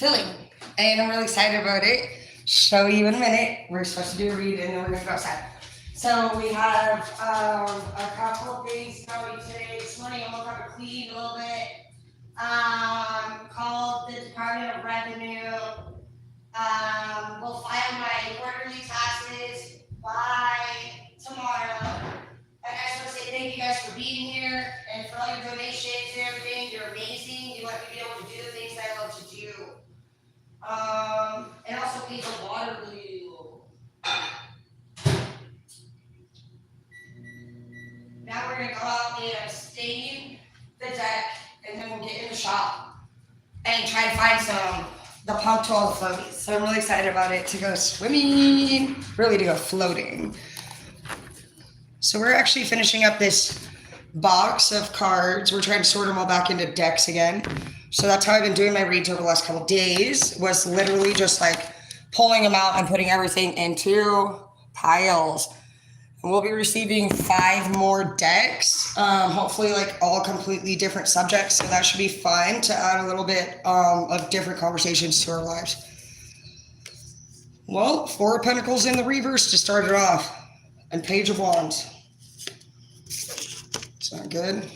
filling. And I'm really excited about it. Show you in a minute. We're supposed to do a read and then we're going to go outside. So we have a couple of things going today. This morning I'm going to have to clean a little bit. Called the Department of Revenue. We'll file my quarterly taxes by tomorrow. I just want to say thank you guys for being here and for all your donations and everything. You're amazing. You let me be able to do the things that I love to do. And also pay the water bill. Now we're gonna go out and stain the deck, and then we'll get in the shop and try to find the pump to all the floaties. So I'm really excited about it to go swimming, really to go floating. So we're actually finishing up this box of cards. We're trying to sort them all back into decks again. So that's how I've been doing my reads over the last couple of days, was literally just like pulling them out and putting everything into piles. And we'll be receiving 5 more decks, hopefully like all completely different subjects. So that should be fun to add a little bit of different conversations to our lives. Well, 4 of Pentacles in the reverse to start it off. And Page of Wands. It's not good.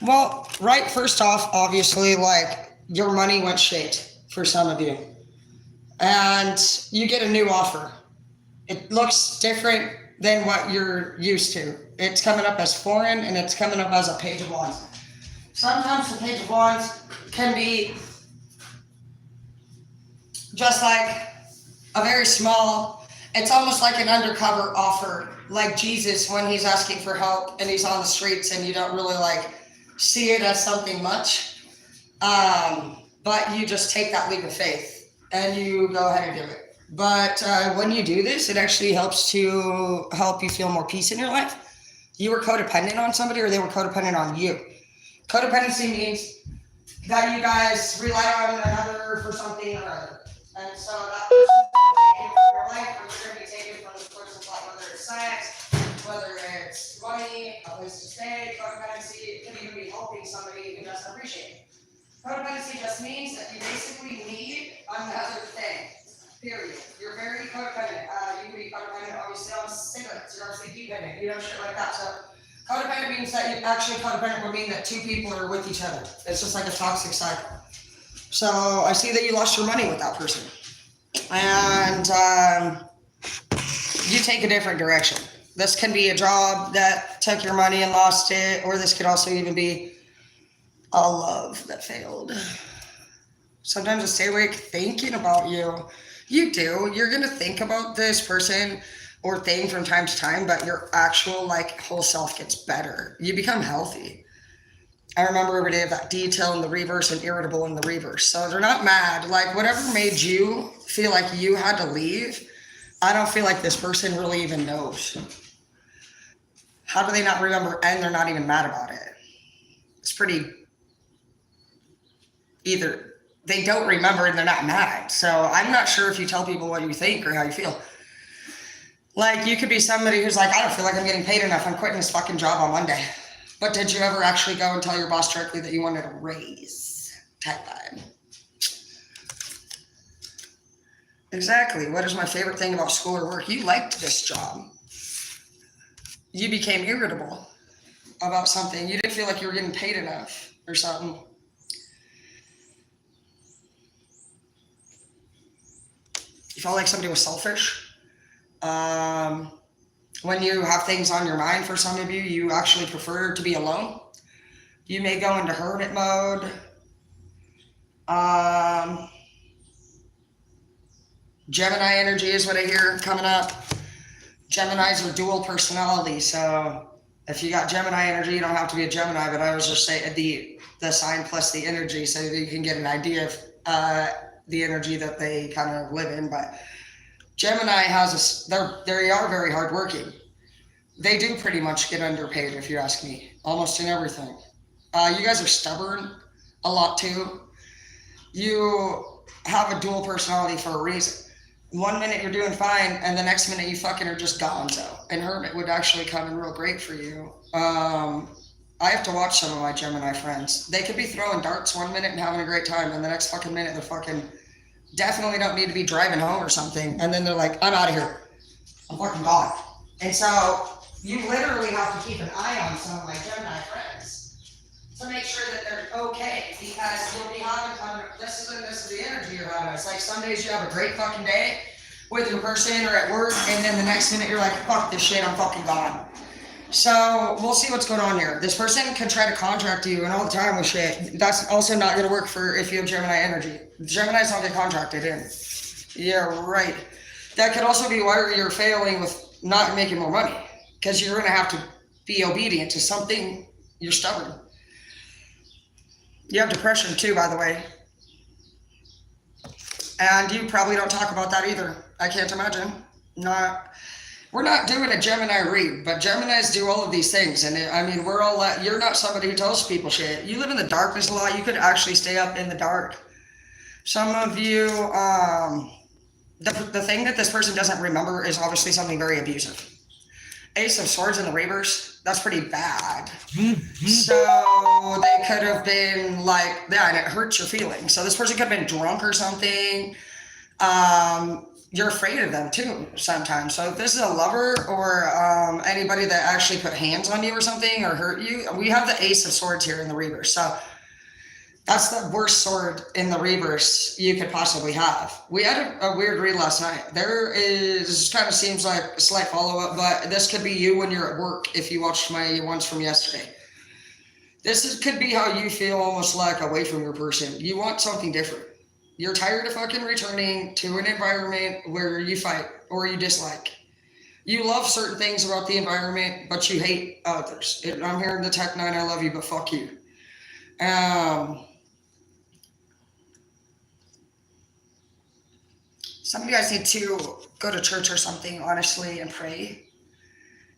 Well, right, first off, obviously, like, your money went shit for some of you. And you get a new offer. It looks different than what you're used to. It's coming up as foreign, and it's coming up as a Page of Wands. Sometimes the Page of Wands can be just like a very small, it's almost like an undercover offer, like Jesus when he's asking for help and he's on the streets and you don't really like see it as something much. But you just take that leap of faith and you go ahead and do it. But when you do this, it actually helps you feel more peace in your life. You were codependent on somebody or they were codependent on you. Codependency means that you guys rely on another for something or other. And so that person's taken from your life, or you're going to be taken from this person's life, whether it's sex, whether it's money, a place to stay. Codependency can even be helping somebody who doesn't appreciate it. Codependency just means that you basically need another thing, period. You're very codependent. You can be codependent, obviously, on cigarettes. You're obviously dependent, shit like that. So codependent means that you actually, codependent would mean that 2 people are with each other. It's just like a toxic cycle. So I see that you lost your money with that person. And you take a different direction. This can be a job that took your money and lost it, or this could also even be a love that failed. Sometimes I stay awake thinking about you. You do. You're going to think about this person or thing from time to time, but your actual like whole self gets better. You become healthy. I remember every day of that detail in the reverse and irritable in the reverse. So they're not mad. Like whatever made you feel like you had to leave, I don't feel like this person really even knows. How do they not remember and they're not even mad about it? It's pretty, either they don't remember and they're not mad. So I'm not sure if you tell people what you think or how you feel. Like you could be somebody who's like, I don't feel like I'm getting paid enough. I'm quitting this fucking job on Monday. But did you ever actually go and tell your boss directly that you wanted a raise? Type vibe. Exactly. What is my favorite thing about school or work? You liked this job. You became irritable about something. You didn't feel like you were getting paid enough or something. You felt like somebody was selfish. When you have things on your mind, for some of you, you actually prefer to be alone. You may go into hermit mode. Gemini energy is what I hear coming up. Geminis are dual personality. So if you got Gemini energy, you don't have to be a Gemini, but I was just saying the sign plus the energy so that you can get an idea of the energy that they kind of live in. But Gemini they are very hardworking. They do pretty much get underpaid, if you ask me, almost in everything. You guys are stubborn a lot too. You have a dual personality for a reason. 1 minute you're doing fine, and the next minute you fucking are just gonzo. And hermit would actually come in real great for you. I have to watch some of my Gemini friends. They could be throwing darts 1 minute and having a great time, and the next fucking minute they're fucking definitely don't need to be driving home or something. And then they're like, I'm out of here. I'm fucking gone. And so you literally have to keep an eye on some of my Gemini friends to make sure that they're okay, because you'll be having this is the energy you're having. It's like some days you have a great fucking day with your person or at work, and then the next minute you're like, fuck this shit, I'm fucking gone. So we'll see what's going on here. This person can try to contract you and all the time with shit. That's also not going to work for if you have Gemini energy. Gemini's don't get contracted in. Yeah, right. That could also be why you're failing with not making more money, because you're going to have to be obedient to something. You're stubborn. You have depression too, by the way. And you probably don't talk about that either. I can't imagine. We're not doing a Gemini read, but Geminis do all of these things. And we're all, you're not somebody who tells people shit. You live in the darkness a lot. You could actually stay up in the dark. Some of you, the thing that this person doesn't remember is obviously something very abusive. Ace of Swords in the reverse, that's pretty bad. So they could have been like, yeah, and it hurts your feelings. So this person could have been drunk or something. You're afraid of them too sometimes. So if this is a lover or anybody that actually put hands on you or something or hurt you, we have the Ace of Swords here in the reverse. So that's the worst sword in the reverse you could possibly have. We had a weird read last night. This kind of seems like a slight follow-up, but this could be you when you're at work if you watched my ones from yesterday. Could be how you feel almost like away from your person. You want something different. You're tired of fucking returning to an environment where you fight or you dislike. You love certain things about the environment, but you hate others. I'm hearing the Tech 9, I love you, but fuck you. Some of you guys need to go to church or something, honestly, and pray.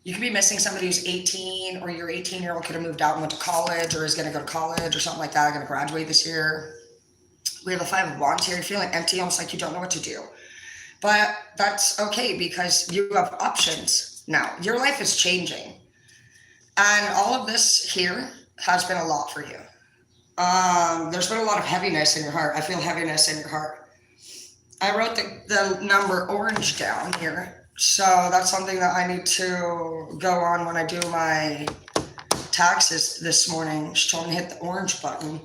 You could be missing somebody who's 18, or your 18-year-old could have moved out and went to college, or is going to go to college or something like that, going to graduate this year. We have the 5 of Wands here. You're feeling empty, almost like you don't know what to do. But that's okay, because you have options now. Your life is changing. And all of this here has been a lot for you. There's been a lot of heaviness in your heart. I feel heaviness in your heart. I wrote the number orange down here. So that's something that I need to go on when I do my taxes this morning. She told me to hit the orange button.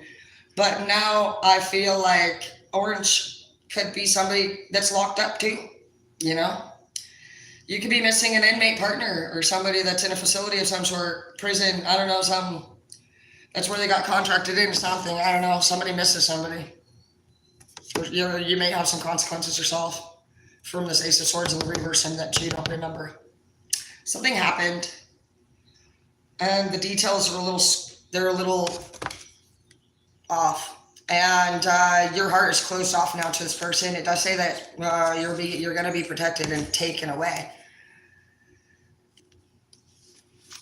But now I feel like orange could be somebody that's locked up too, you know? You could be missing an inmate partner or somebody that's in a facility of some sort, prison, I don't know, that's where they got contracted into something. I don't know, somebody misses somebody. You may have some consequences yourself from this Ace of Swords in the reverse and that you don't remember. Something happened and the details are a little off, and your heart is closed off now to this person. It does say that you're going to be protected and taken away,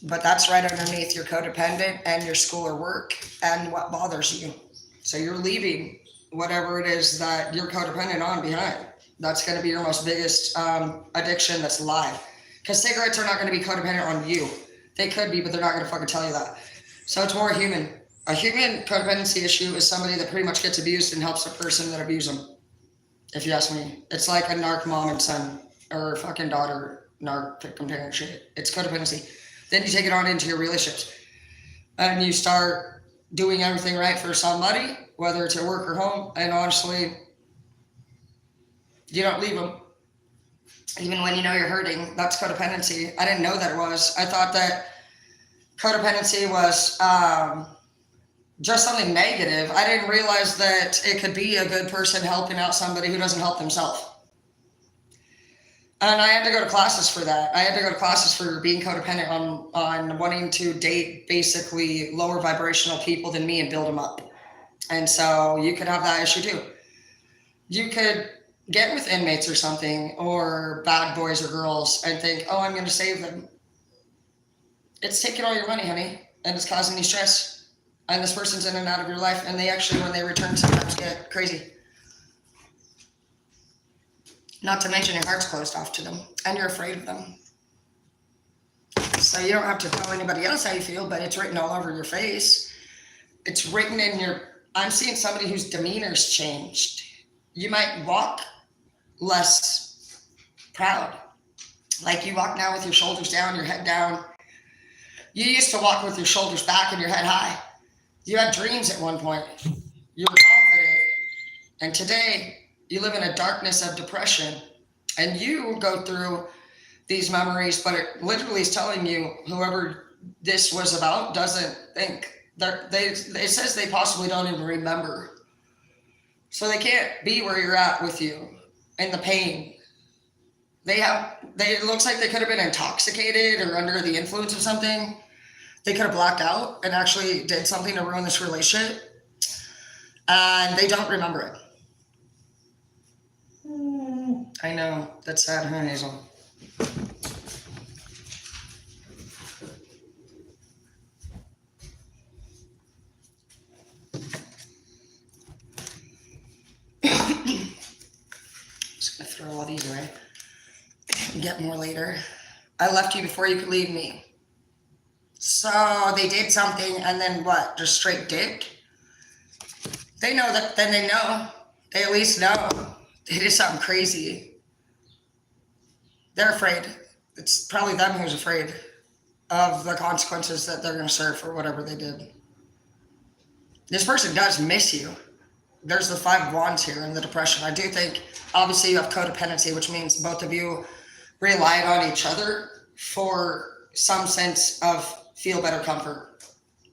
but that's right underneath your codependent and your school or work and what bothers you. So you're leaving whatever it is that you're codependent on behind. That's going to be your most biggest addiction that's live, because cigarettes are not going to be codependent on you. They could be, but they're not going to fucking tell you that. So it's more human. A human codependency issue is somebody that pretty much gets abused and helps the person that abused them. If you ask me, it's like a narc mom and son, or fucking daughter, narc victim parent shit. It's codependency. Then you take it on into your relationships, and you start doing everything right for somebody, whether it's at work or home. And honestly, you don't leave them, even when you know you're hurting. That's codependency. I didn't know that it was. I thought that codependency was just something negative. I didn't realize that it could be a good person helping out somebody who doesn't help themselves. And I had to go to classes for that. I had to go to classes for being codependent on wanting to date basically lower vibrational people than me and build them up. And so you could have that issue too. You could get with inmates or something, or bad boys or girls, and think, oh, I'm going to save them. It's taking all your money, honey, and it's causing you stress. And this person's in and out of your life, and they actually, when they return, sometimes get crazy. Not to mention your heart's closed off to them and you're afraid of them. So you don't have to tell anybody else how you feel, but it's written all over your face. It's written in your, I'm seeing somebody whose demeanor's changed. You might walk less proud. Like you walk now with your shoulders down, your head down. You used to walk with your shoulders back and your head high. You had dreams at one point. You were confident. And today, you live in a darkness of depression. And you go through these memories, but it literally is telling you whoever this was about doesn't think. It says they possibly don't even remember. So they can't be where you're at with you in the pain. It looks like they could have been intoxicated or under the influence of something. They could have blacked out and actually did something to ruin this relationship. And they don't remember it. I know. That's sad, huh, Hazel? Just going to throw all these away. Get more later. I left you before you could leave me. So they did something and then what? Just straight dick? They know that, then they know. They at least know. They did something crazy. They're afraid. It's probably them who's afraid of the consequences that they're going to serve for whatever they did. This person does miss you. There's the 5 of Wands here in the depression. I do think, obviously, you have codependency, which means both of you relied on each other for some sense of feel better comfort.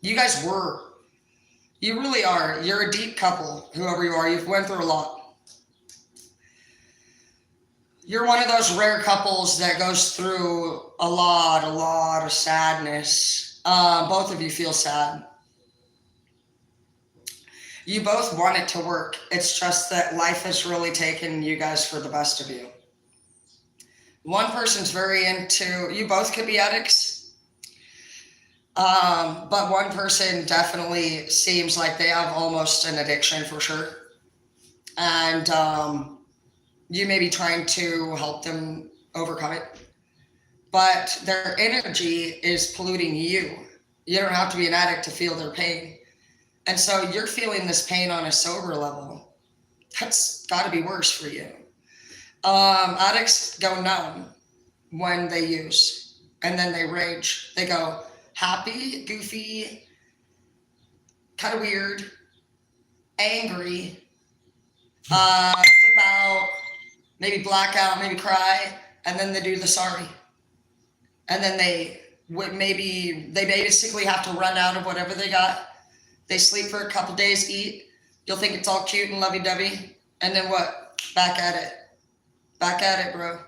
You guys were. You really are. You're a deep couple, whoever you are. You've went through a lot. You're one of those rare couples that goes through a lot of sadness. Both of you feel sad. You both want it to work. It's just that life has really taken you guys for the best of you. One person's very into, you both could be addicts, but one person definitely seems like they have almost an addiction for sure. And you may be trying to help them overcome it, but their energy is polluting you. You don't have to be an addict to feel their pain. And so you're feeling this pain on a sober level. That's got to be worse for you. Addicts go numb when they use, and then they rage. They go happy, goofy, kind of weird, angry, flip out, maybe black out, maybe cry, and then they do the sorry. And then they basically have to run out of whatever they got. They sleep for a couple days, eat. You'll think it's all cute and lovey-dovey. And then what? Back at it. Back at it, bro.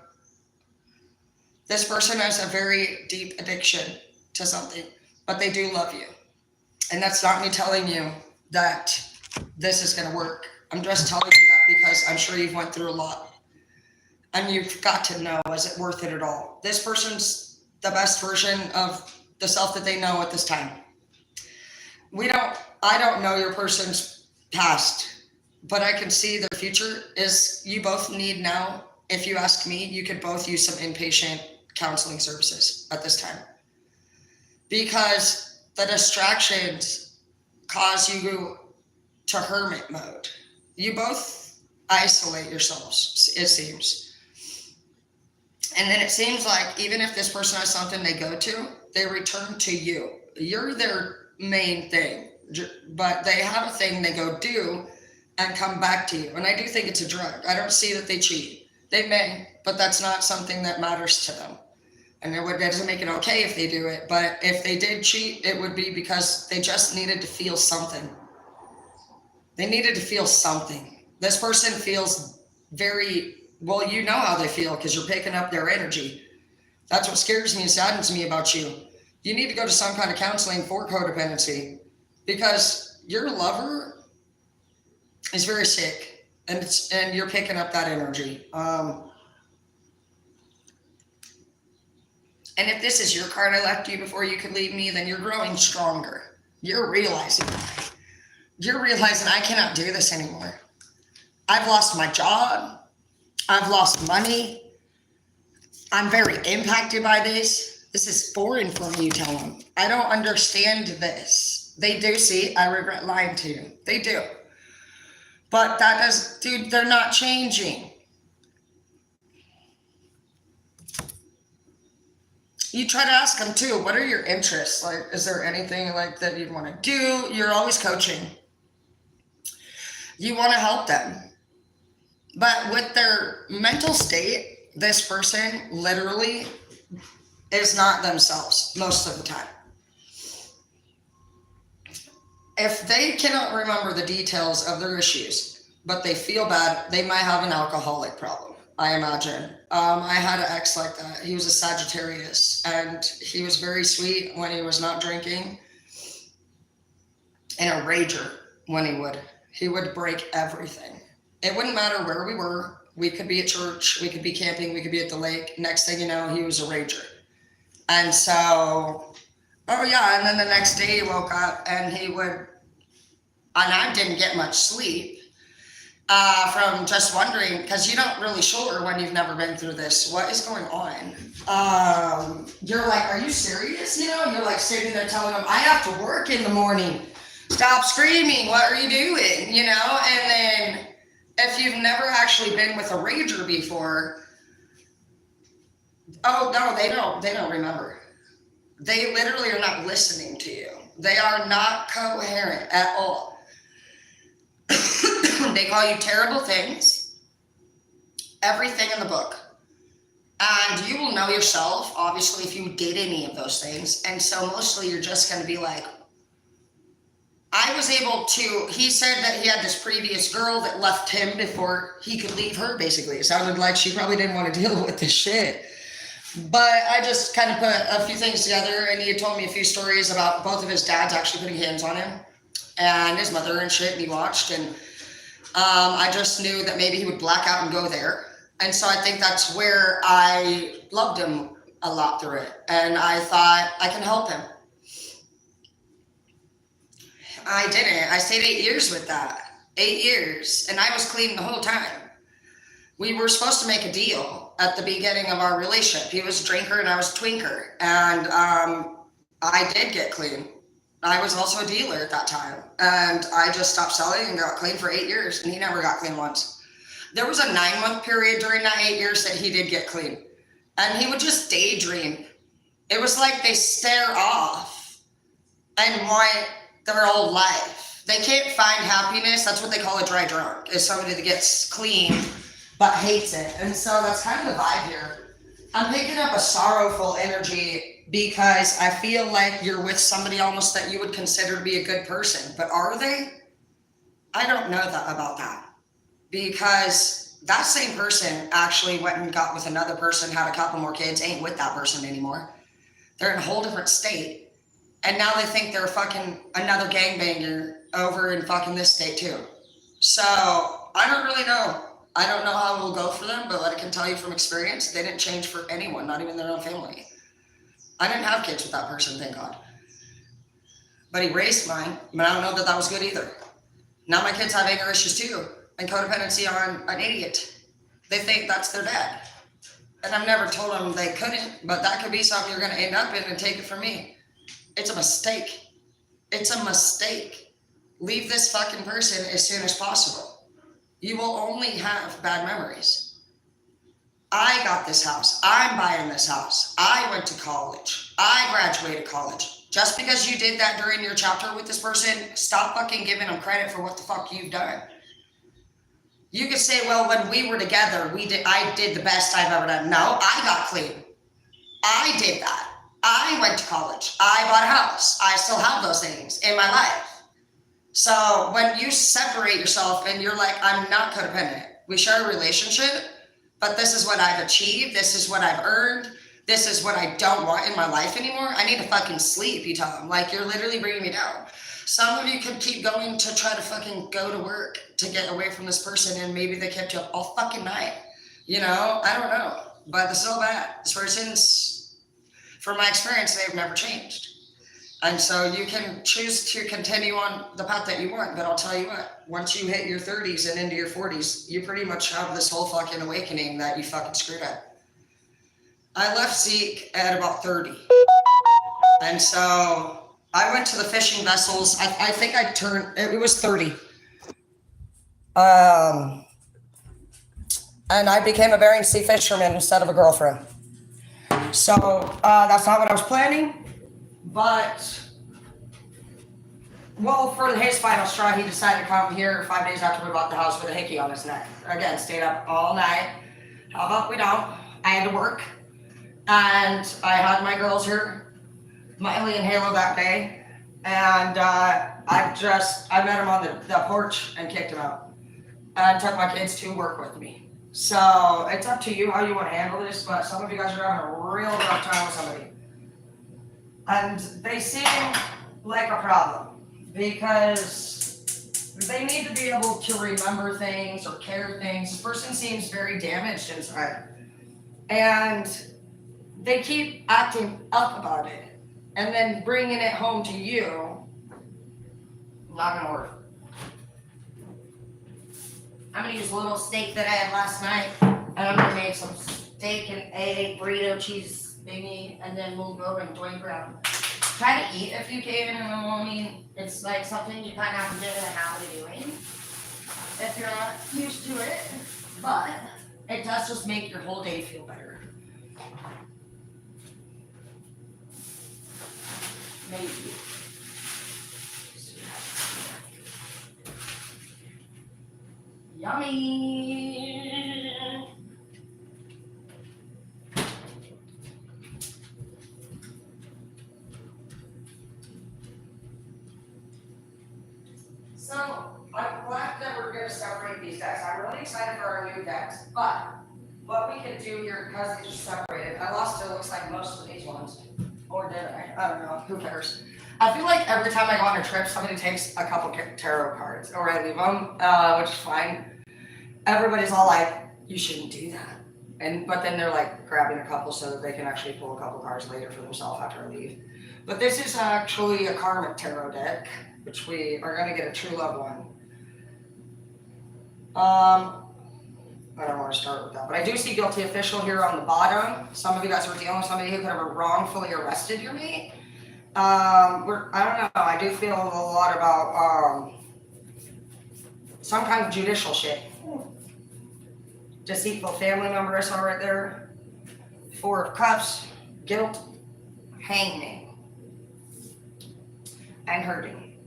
This person has a very deep addiction to something, but they do love you. And that's not me telling you that this is going to work. I'm just telling you that because I'm sure you've went through a lot. And you've got to know, is it worth it at all? This person's the best version of the self that they know at this time. I don't know your person's past, but I can see their future is you both need now. If you ask me, you could both use some inpatient counseling services at this time because the distractions cause you to hermit mode. You both isolate yourselves, it seems. And then it seems like even if this person has something they go to, they return to you. You're their main thing, but they have a thing they go do and come back to you. And I do think it's a drug. I don't see that they cheat. They may, but that's not something that matters to them. And that doesn't make it okay if they do it. But if they did cheat, it would be because they just needed to feel something. They needed to feel something. This person feels very, well, you know how they feel because you're picking up their energy. That's what scares me and saddens me about you. You need to go to some kind of counseling for codependency because your lover is very sick and you're picking up that energy. And if this is your card I left you before you could leave me, then you're growing stronger. You're realizing I cannot do this anymore. I've lost my job. I've lost money. I'm very impacted by this. This is foreign for me, you tell them. I don't understand this. They do see, I regret lying to you. They do. But that does, dude, they're not changing. You try to ask them too, what are your interests? Like, is there anything like that you'd want to do? You're always coaching. You want to help them. But with their mental state, this person literally is not themselves most of the time. If they cannot remember the details of their issues, but they feel bad, they might have an alcoholic problem, I imagine. I had an ex like that. He was a Sagittarius, and he was very sweet when he was not drinking, and a rager when he would break everything. It wouldn't matter where we were. We could be at church, we could be camping, we could be at the lake. Next thing you know, he was a rager. And so, oh yeah, and then the next day he woke up and he would, and I didn't get much sleep from just wondering, because you're not really sure when you've never been through this, what is going on? You're like, are you serious? You know, you're like sitting there telling them, I have to work in the morning. Stop screaming. What are you doing? You know, and then if you've never actually been with a rager before, oh no, they don't remember. They literally are not listening to you. They are not coherent at all. They call you terrible things, everything in the book. And you will know yourself, obviously, if you did any of those things. And so mostly you're just going to be like, I was able to, he said that he had this previous girl that left him before he could leave her, basically. It sounded like she probably didn't want to deal with this shit. But I just kind of put a few things together, and he had told me a few stories about both of his dads actually putting hands on him and his mother and shit, and he watched, and I just knew that maybe he would black out and go there. And so I think that's where I loved him a lot through it. And I thought, I can help him. I didn't. I stayed 8 years with that. 8 years. And I was clean the whole time. We were supposed to make a deal at the beginning of our relationship. He was a drinker and I was a twinker. And I did get clean. I was also a dealer at that time. And I just stopped selling and got clean for 8 years. And he never got clean once. There was a 9-month period during that 8 years that he did get clean. And he would just daydream. It was like they stare off and want their whole life. They can't find happiness. That's what they call a dry drunk, is somebody that gets clean but hates it. And so that's kind of the vibe here. I'm picking up a sorrowful energy because I feel like you're with somebody almost that you would consider to be a good person. But are they? I don't know about that. Because that same person actually went and got with another person, had a couple more kids, ain't with that person anymore. They're in a whole different state. And now they think they're fucking another gangbanger over in fucking this state too. So I don't really know. I don't know how it will go for them, but what I can tell you from experience, they didn't change for anyone, not even their own family. I didn't have kids with that person, thank God. But he raised mine, but I don't know that that was good either. Now my kids have anger issues too, and codependency on an idiot. They think that's their dad. And I've never told them they couldn't, but that could be something you're gonna end up in, and take it from me. It's a mistake. It's a mistake. Leave this fucking person as soon as possible. You will only have bad memories. I got this house. I'm buying this house. I went to college. I graduated college. Just because you did that during your chapter with this person, stop fucking giving them credit for what the fuck you've done. You could say, well, when we were together, I did the best I've ever done. No, I got clean. I did that. I went to college. I bought a house. I still have those things in my life. So when you separate yourself and you're like, I'm not codependent. We share a relationship, but this is what I've achieved. This is what I've earned. This is what I don't want in my life anymore. I need to fucking sleep, you tell them. Like, you're literally bringing me down. Some of you could keep going to try to fucking go to work to get away from this person, and maybe they kept you up all fucking night. You know, I don't know. But this is all bad. This person's, from my experience, they've never changed. And so you can choose to continue on the path that you want, but I'll tell you what, once you hit your 30s and into your 40s, you pretty much have this whole fucking awakening that you fucking screwed up. I left Zeke at about 30. And so I went to the fishing vessels. I think I turned, it was 30. And I became a Bering Sea fisherman instead of a girlfriend. So that's not what I was planning. But, well, for his final straw, he decided to come here 5 days after we bought the house with a hickey on his neck. Again, stayed up all night. How about we don't? I had to work. And I had my girls here, Miley and Halo, that day. And I met him on the porch and kicked him out. And took my kids to work with me. So it's up to you how you want to handle this, but some of you guys are having a real rough time with somebody. And they seem like a problem because they need to be able to remember things or care things. This person seems very damaged inside. And they keep acting up about it and then bringing it home to you. Not gonna work. I'm gonna use a little steak that I had last night, and I'm gonna make some steak and egg, burrito, cheese thingy, and then we'll go and join ground. Try to eat if you can in the morning. It's like something you kind of have to get in the habit of doing if you're not used to it, but it does just make your whole day feel better. Maybe. Yummy! So, I'm glad that we're going to separate these decks. I'm really excited for our new decks, but what we can do here, because they just separated, I lost, it looks like, most of these ones. Or did I? I don't know. Who cares? I feel like every time I go on a trip, somebody takes a couple tarot cards, or I leave them, which is fine. Everybody's all like, you shouldn't do that. But then they're like grabbing a couple so that they can actually pull a couple cards later for themselves after I leave. But this is actually a karmic tarot deck, which we are going to get a true love one. I don't want to start with that, but I do see guilty official here on the bottom. Some of you guys are dealing with somebody who could have wrongfully arrested your mate. I don't know. I do feel a lot about some kind of judicial shit. Deceitful family member I saw right there. 4 of Cups, guilt, hanging, and hurting.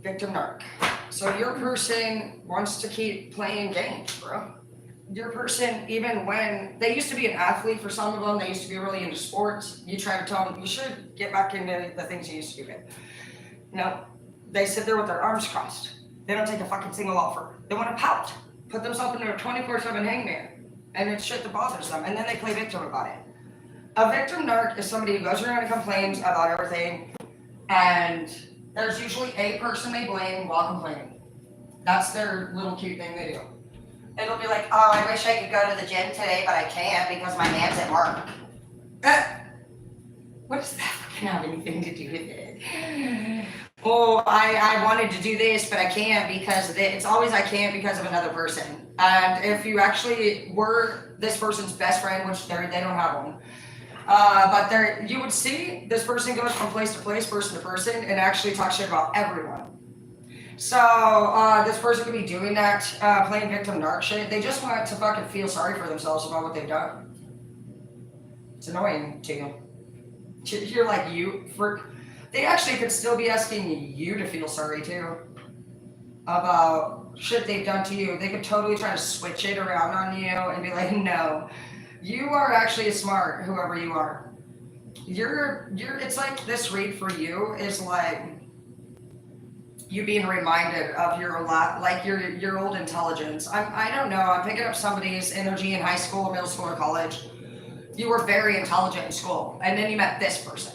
Victim narc. So your person wants to keep playing games, bro. Your person, even when they used to be an athlete, for some of them, they used to be really into sports. You try to tell them, you should get back into the things you used to do. No, they sit there with their arms crossed. They don't take a fucking single offer. They want to pout, put themselves into a 24/7 hangman, and it's shit that bothers them, and then they play victim about it. A victim narc is somebody who goes around and complains about everything, and there's usually a person they blame while complaining. That's their little cute thing they do. It'll be like, oh, I wish I could go to the gym today, but I can't because my man's at work. What does that fucking have anything to do with it? Oh, I wanted to do this, but I can't because it's always I can't because of another person. And if you actually were this person's best friend, which they don't have one, but you would see this person goes from place to place, person to person, and actually talk shit about everyone. So this person could be doing that, playing victim narc shit. They just want to fucking feel sorry for themselves about what they've done. It's annoying to you. You're like they actually could still be asking you to feel sorry too about shit they've done to you. They could totally try to switch it around on you and be like, no, you are actually smart, whoever you are. It's like this read for you is like you being reminded of your old intelligence. I don't know. I'm picking up somebody's energy in high school, middle school, or college. You were very intelligent in school, and then you met this person.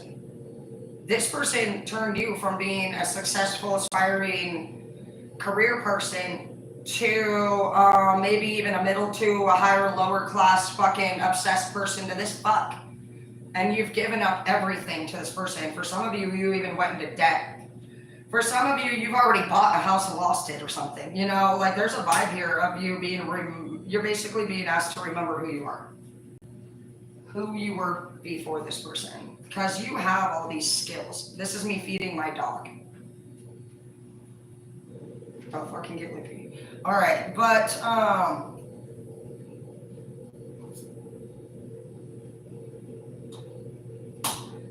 This person turned you from being a successful, aspiring career person to maybe even a middle to a higher, lower class fucking obsessed person to this fuck. and you've given up everything to this person. For some of you, you even went into debt. For some of you, you've already bought a house and lost it or something. You know, like there's a vibe here of you you're basically being asked to remember who you are. Who you were before this person. Because you have all these skills. This is me feeding my dog. Don't fucking get lippy. All right, but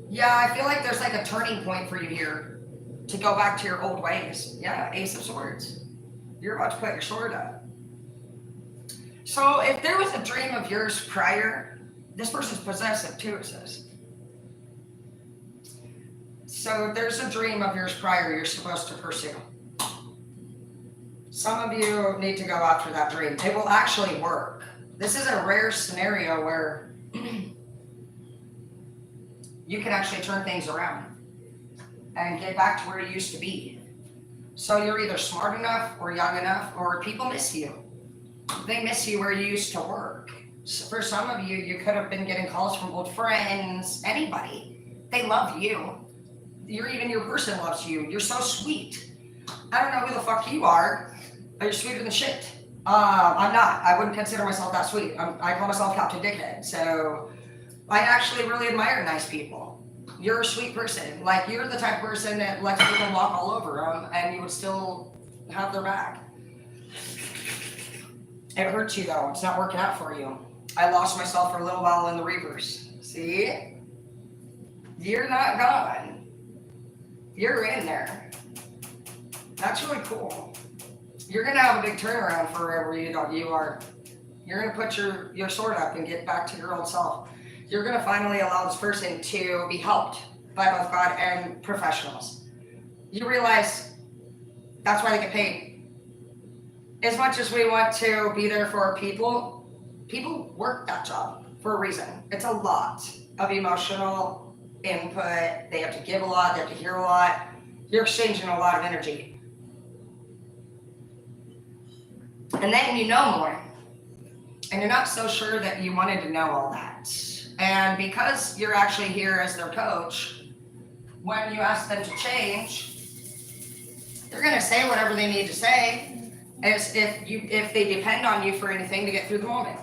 yeah, I feel like there's like a turning point for you here to go back to your old ways. Yeah, Ace of Swords. You're about to put your sword up. So if there was a dream of yours prior, this person's possessive too, it says. So if there's a dream of yours prior you're supposed to pursue. Some of you need to go after that dream. It will actually work. This is a rare scenario where you can actually turn things around and get back to where you used to be. So you're either smart enough or young enough, or people miss you. They miss you where you used to work. So for some of you, you could have been getting calls from old friends, anybody. They love you. Your person loves you. You're so sweet. I don't know who the fuck you are, but you're sweeter than shit. I'm not. I wouldn't consider myself that sweet. I call myself Captain Dickhead. So I actually really admire nice people. You're a sweet person. Like, you're the type of person that lets people walk all over them and you would still have their back. It hurts you though. It's not working out for you. I lost myself for a little while in the reverse. See? You're not gone. You're in there. That's really cool. You're going to have a big turnaround for wherever you are. You're going to put your sword up and get back to your old self. You're going to finally allow this person to be helped by both God and professionals. You realize that's why they get paid. As much as we want to be there for people work that job for a reason. It's a lot of emotional input. They have to give a lot. They have to hear a lot. You're exchanging a lot of energy. And then you know more. And you're not so sure that you wanted to know all that. And because you're actually here as their coach, when you ask them to change, they're going to say whatever they need to say, as if they depend on you for anything to get through the moment.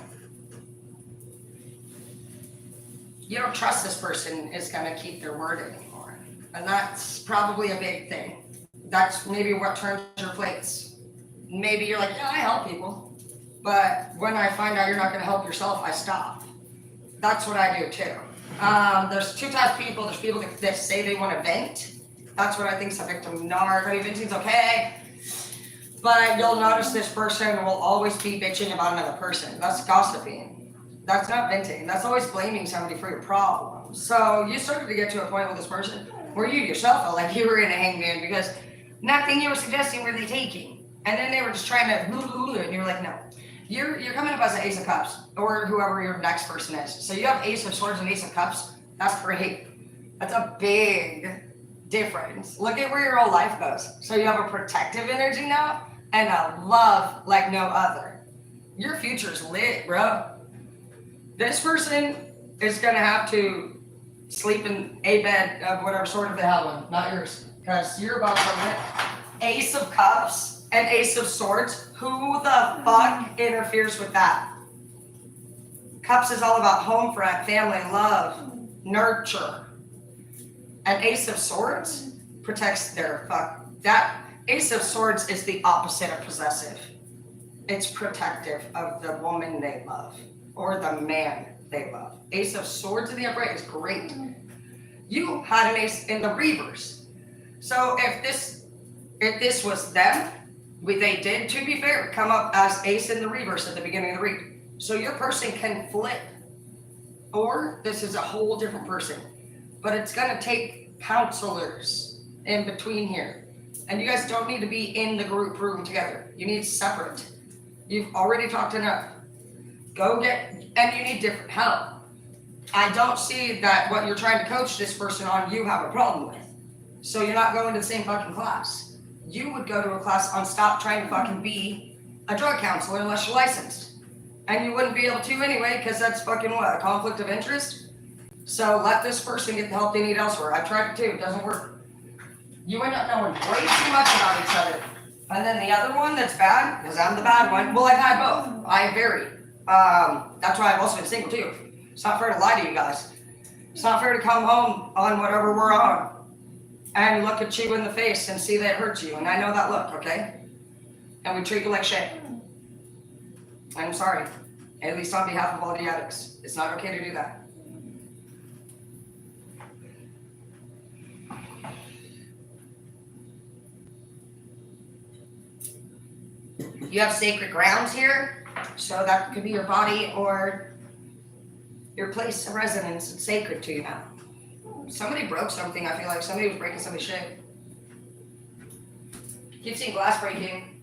You don't trust this person is going to keep their word anymore. And that's probably a big thing. That's maybe what turns your plates. Maybe you're like, yeah, I help people. But when I find out you're not going to help yourself, I stop. That's what I do too. There's two types of people. There's people that say they want to vent. That's what I think is a victim narc. I mean, venting's okay. But you'll notice this person will always be bitching about another person. That's gossiping. That's not venting. That's always blaming somebody for your problems. So you started to get to a point with this person where you yourself felt like you were in a hangman because nothing you were suggesting were they taking. And then they were just trying to and you were like, no. You're coming up as an Ace of Cups, or whoever your next person is. So you have Ace of Swords and Ace of Cups. That's great. That's a big difference. Look at where your whole life goes. So you have a protective energy now, and a love like no other. Your future's lit, bro. This person is gonna have to sleep in a bed of whatever sort of the hell one, not yours, because you're about to win. Ace of Cups and Ace of Swords. Who the fuck interferes with that? Cups is all about home front, family, love, nurture. And Ace of Swords protects their fuck. That Ace of Swords is the opposite of possessive. It's protective of the woman they love or the man they love. Ace of Swords in the upright is great. You had an ace in the reverse. So if this was them, they did, to be fair, come up as ace in the reverse at the beginning of the read. So your person can flip. Or this is a whole different person. But it's going to take counselors in between here. And you guys don't need to be in the group room together. You need separate. You've already talked enough. And you need different help. I don't see that what you're trying to coach this person on, you have a problem with. So you're not going to the same fucking class. You would go to a class on stop trying to fucking be a drug counselor unless you're licensed. And you wouldn't be able to anyway, because that's fucking what? A conflict of interest? So let this person get the help they need elsewhere. I've tried it too, it doesn't work. You end up knowing way too much about each other. And then the other one that's bad, because I'm the bad one, well, I've had both. I vary. That's why I've also been single too. It's not fair to lie to you guys. It's not fair to come home on whatever we're on and look at you in the face and see that it hurts you. And I know that look, okay? And we treat you like shit. I'm sorry. At least on behalf of all the addicts. It's not okay to do that. You have sacred grounds here, so that could be your body or your place of residence. It's sacred to you now. Somebody broke something, I feel like. Somebody was breaking somebody's shit. Keep seeing glass breaking.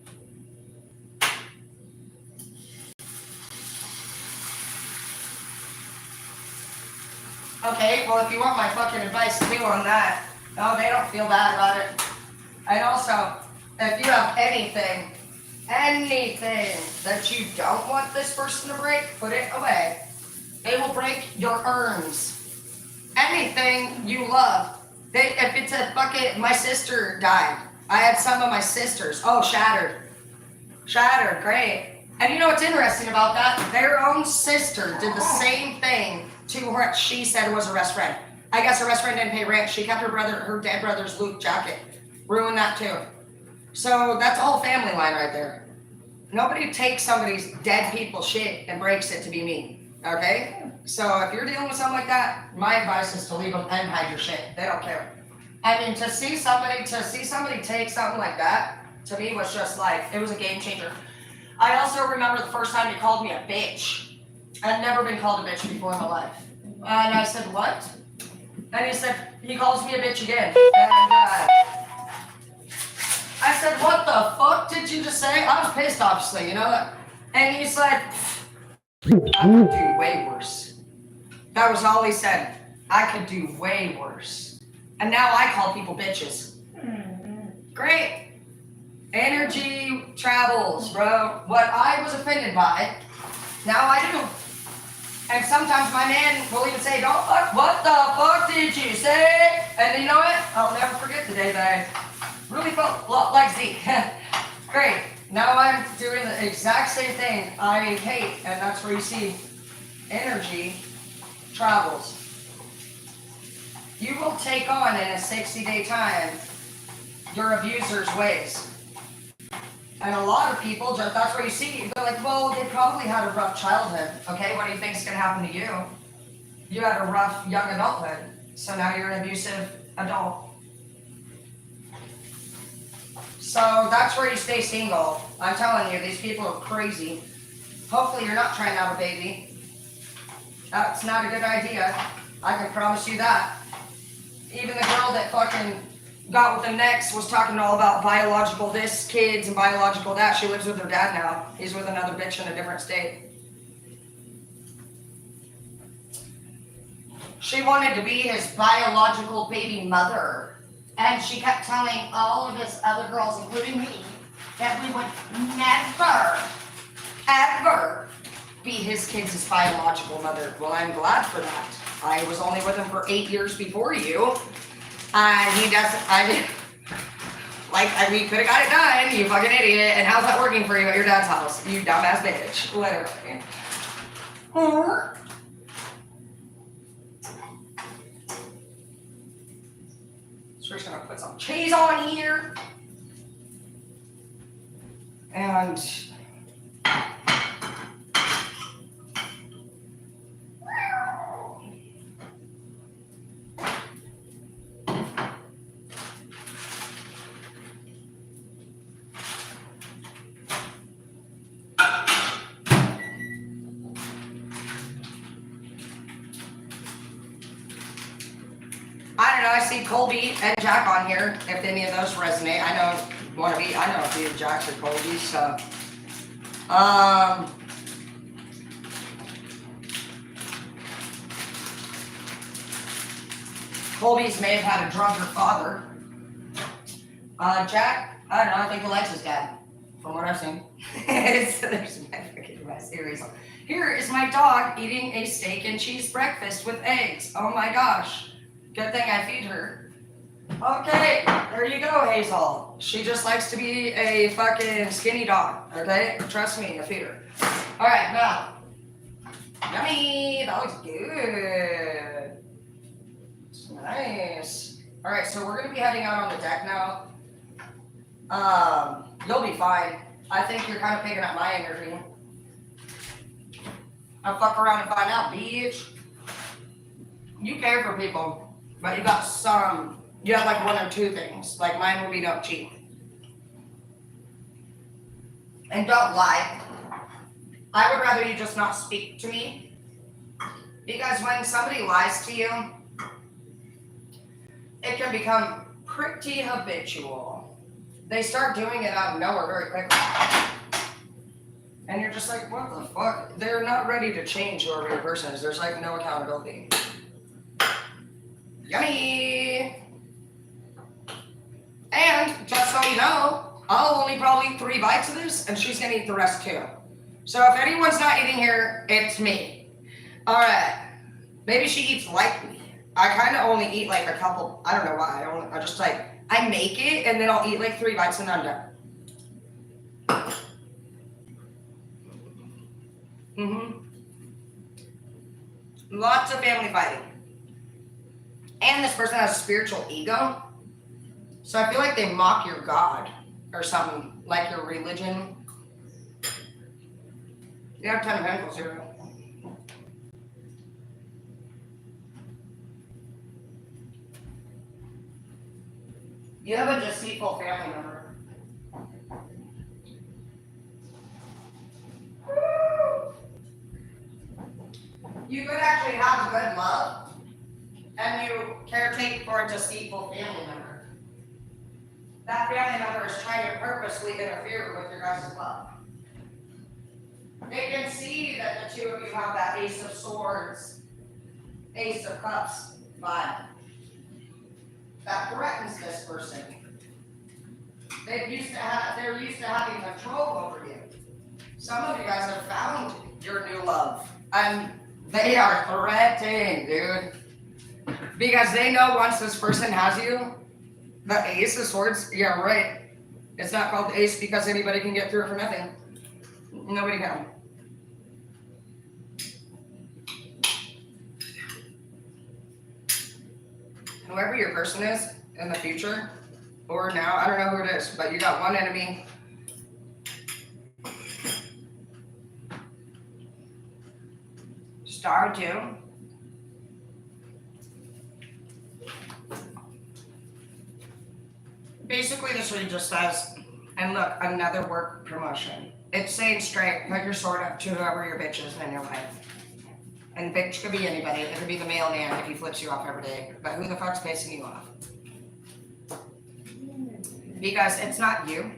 Okay, well, if you want my fucking advice too on that, no, they don't feel bad about it. And also, if you have anything that you don't want this person to break, put it away. They will break your urns. Anything you love. If it's a fucking, my sister died. I had some of my sisters. Oh, shattered. Shattered, great. And you know what's interesting about that? Their own sister did the same thing to her. She said was her best friend. I guess her best friend didn't pay rent. She kept her dead brother's Luke jacket. Ruined that too. So that's a whole family line right there. Nobody takes somebody's dead people shit and breaks it to be mean, okay? So if you're dealing with something like that, my advice is to leave them and hide your shit. They don't care. I mean, to see somebody take something like that, to me was just like, it was a game changer. I also remember the first time he called me a bitch. I'd never been called a bitch before in my life. And I said, what? And he said, he calls me a bitch again. And I said, what the fuck did you just say? I was pissed, obviously, you know? And he's like, I could do way worse. That was all he said. I could do way worse. And now I call people bitches. Great. Energy travels, bro. What I was offended by, now I do. And sometimes my man will even say, don't fuck, what the fuck did you say? And you know what? I'll never forget the day that I really felt like Zeke. Great. Now I'm doing the exact same thing I hate, and that's where you see energy travels. You will take on in a 60-day time your abuser's ways. And a lot of people, that's where you see, they're like, well, they probably had a rough childhood. Okay, what do you think is going to happen to you? You had a rough young adulthood, so now you're an abusive adult. So that's where you stay single. I'm telling you, these people are crazy. Hopefully you're not trying to have a baby. That's not a good idea. I can promise you that. Even the girl that fucking got with the next was talking all about biological this, kids, and biological that. She lives with her dad now. He's with another bitch in a different state. She wanted to be his biological baby mother. And she kept telling all of his other girls, including me, that we would never, ever be his kids' biological mother. Well, I'm glad for that. I was only with him for 8 years before you. And he doesn't, we could have got it done, you fucking idiot. And how's that working for you at your dad's house? You dumbass bitch. Whatever. So we're just gonna put some cheese on here. And I don't know, I see Colby and Jack on here, if any of those resonate. I know a few Jacks or Colbys, so. Colby's may have had a drunker father. Jack, I don't know, I think Alexa's dad. from what I've seen. So there's my freaking mess. Here is my dog eating a steak and cheese breakfast with eggs. Oh my gosh. Good thing I feed her. Okay, there you go, Hazel. She just likes to be a fucking skinny dog, okay? Trust me, I feed her. All right, now. Yummy, that looks good. Nice. All right, so we're gonna be heading out on the deck now. You'll be fine. I think you're kind of picking up my energy. I'll fuck around and find out, bitch. You care for people, but you got some. You have like one or two things. Like mine would be don't cheat. And don't lie. I would rather you just not speak to me. Because when somebody lies to you, it can become pretty habitual. They start doing it out of nowhere very quickly. And you're just like, what the fuck? They're not ready to change whoever your person is. There's like no accountability. Yummy! And just so you know, I'll only probably eat 3 bites of this, and she's gonna eat the rest too. So if anyone's not eating here, it's me. All right. Maybe she eats like me. I kind of only eat like a couple. I don't know why. I just like, I make it, and then I'll eat like 3 bites and I'm done. Lots of family fighting. And this person has a spiritual ego. So I feel like they mock your God or something, like your religion. You have 10 of Pentacles here. You have a deceitful family member. You could actually have good love, and you caretake for a deceitful family member. That family member is trying to purposely interfere with your guys' love. They can see that the two of you have that Ace of Swords, Ace of Cups vibe. That threatens this person. They're used to having control over you. Some of you guys have found your new love, and they are threatening, dude. Because they know once this person has you, the Ace of Swords, yeah, right. It's not called Ace because anybody can get through it for nothing. Nobody can. Whoever your person is in the future, or now, I don't know who it is, but you got one enemy. Star 2. Basically, this read just says, and look, another work promotion. It's saying straight, put your sword up to whoever your bitch is in your life. And bitch could be anybody. It could be the mailman if he flips you off every day. But who the fuck's pissing you off? Because it's not you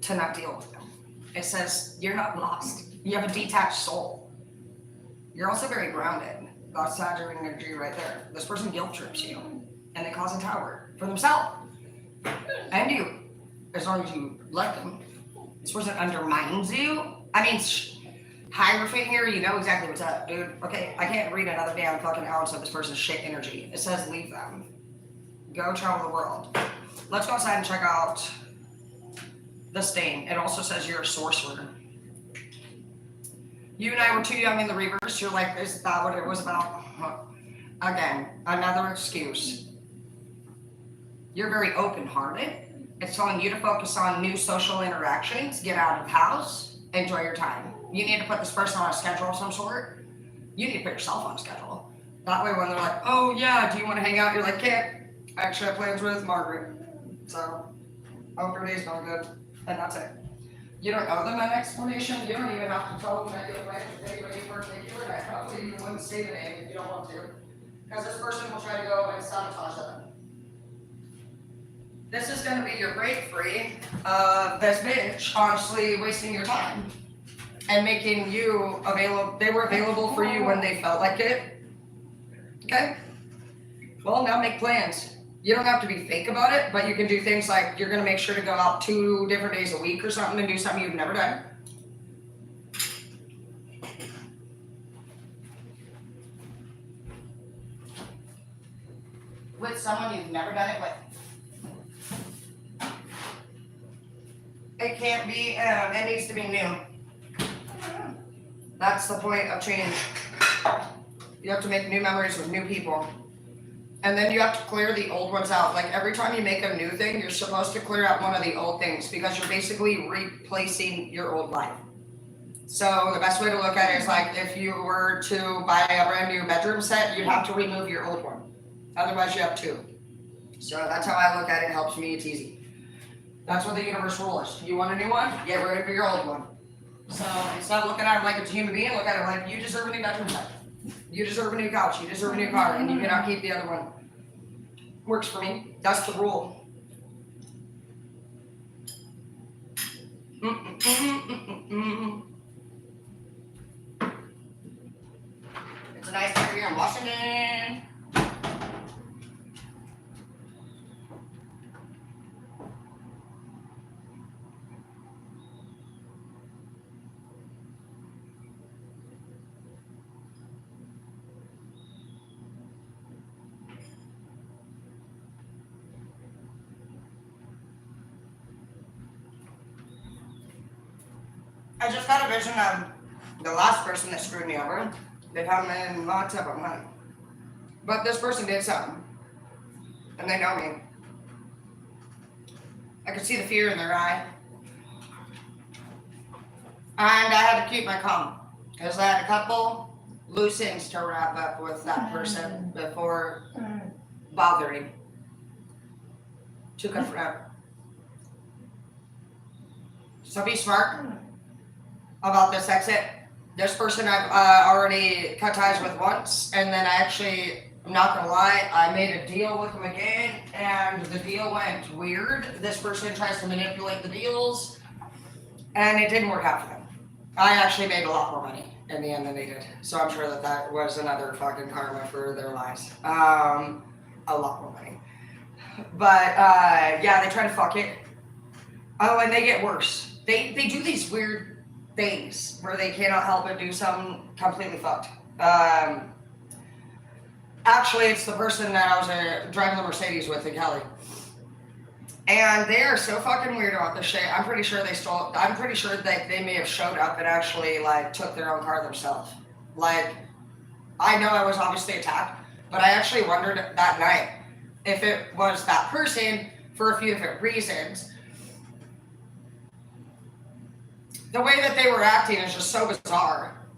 to not deal with them. It says you're not lost. You have a detached soul. You're also very grounded. That's Saturn energy right there. This person guilt trips you. And they cause a tower for themselves. And you. As long as you let them. This person undermines you. I mean, Hierophant here, you know exactly what's up, dude. Okay, I can't read another damn fucking ounce of this person's shit energy. It says leave them. Go travel the world. Let's go outside and check out the stain. It also says you're a sorcerer. You and I were too young in the reverse. You're like, is that what it was about? Again, another excuse. You're very open-hearted. It's telling you to focus on new social interactions, get out of the house, enjoy your time. You need to put this person on a schedule of some sort. You need to put yourself on a schedule. That way when they're like, oh yeah, do you want to hang out? You're like, can't. I actually have plans with Margaret. So, hope your day's going good. And that's it. You don't owe them an explanation. You don't even have to tell them that you have plans with anybody in particular. And I probably even wouldn't say the name if you don't want to. Because this person will try to go and sabotage them. This is going to be your break free of this bitch honestly wasting your time. And making you available. They were available for you when they felt like it. Okay? Well, now make plans. You don't have to be fake about it, but you can do things like you're going to make sure to go out 2 different days a week or something and do something you've never done. With someone you've never done it with. It can't be, it needs to be new. That's the point of change. You have to make new memories with new people. And then you have to clear the old ones out. Like every time you make a new thing, you're supposed to clear out one of the old things because you're basically replacing your old life. So the best way to look at it is like if you were to buy a brand new bedroom set, you'd have to remove your old one. Otherwise you have 2. So that's how I look at it. It helps me, it's easy. That's what the universal rule is. You want a new one? Get rid of your old one. So instead of looking at it like it's a human being, look at it like you deserve a new bedroom set. You deserve a new couch. You deserve a new car, and you cannot keep the other one. Works for me. That's the rule. It's a nice day here in Washington. I just got a vision of the last person that screwed me over. They've had me in lots of them, huh? But this person did something. And they know me. I could see the fear in their eye. And I had to keep my calm. Because I had a couple loose ends to wrap up with that person before bothering to confront. So be smart about this exit. This person I've already cut ties with once, and then I'm not gonna lie, I made a deal with him again, and the deal went weird. This person tries to manipulate the deals, and it didn't work out for them. I actually made a lot more money in the end than they did, so I'm sure that was another fucking karma for their lies. A lot more money. But yeah, they try to fuck it. Oh, and they get worse. They do these weird things where they cannot help but do something completely fucked. Actually, it's the person that I was driving the Mercedes with in Cali. And they are so fucking weird about this shit. I'm pretty sure that they may have showed up and actually like took their own car themselves. Like, I know I was obviously attacked, but I actually wondered that night if it was that person for a few different reasons. The way that they were acting is just so bizarre.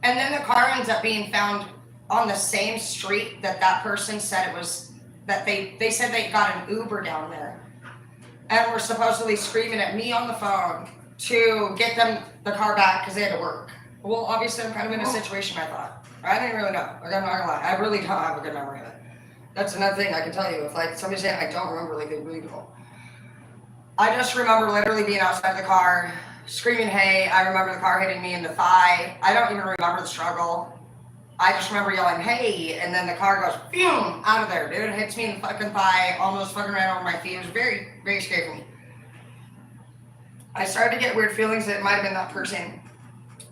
And then the car ends up being found on the same street that person said it was, that they said they got an Uber down there. And were supposedly screaming at me on the phone to get them the car back because they had to work. Well, obviously I'm kind of in a situation I thought. I didn't really know. Like, I'm not gonna lie. I really don't have a good memory of it. That's another thing I can tell you. If like somebody said I don't remember like really people. I just remember literally being outside the car, screaming, hey. I remember the car hitting me in the thigh. I don't even remember the struggle. I just remember yelling, hey, and then the car goes, boom, out of there, dude. It hits me in the fucking thigh, almost fucking ran over my feet. It was very, very scary for me. I started to get weird feelings that it might have been that person.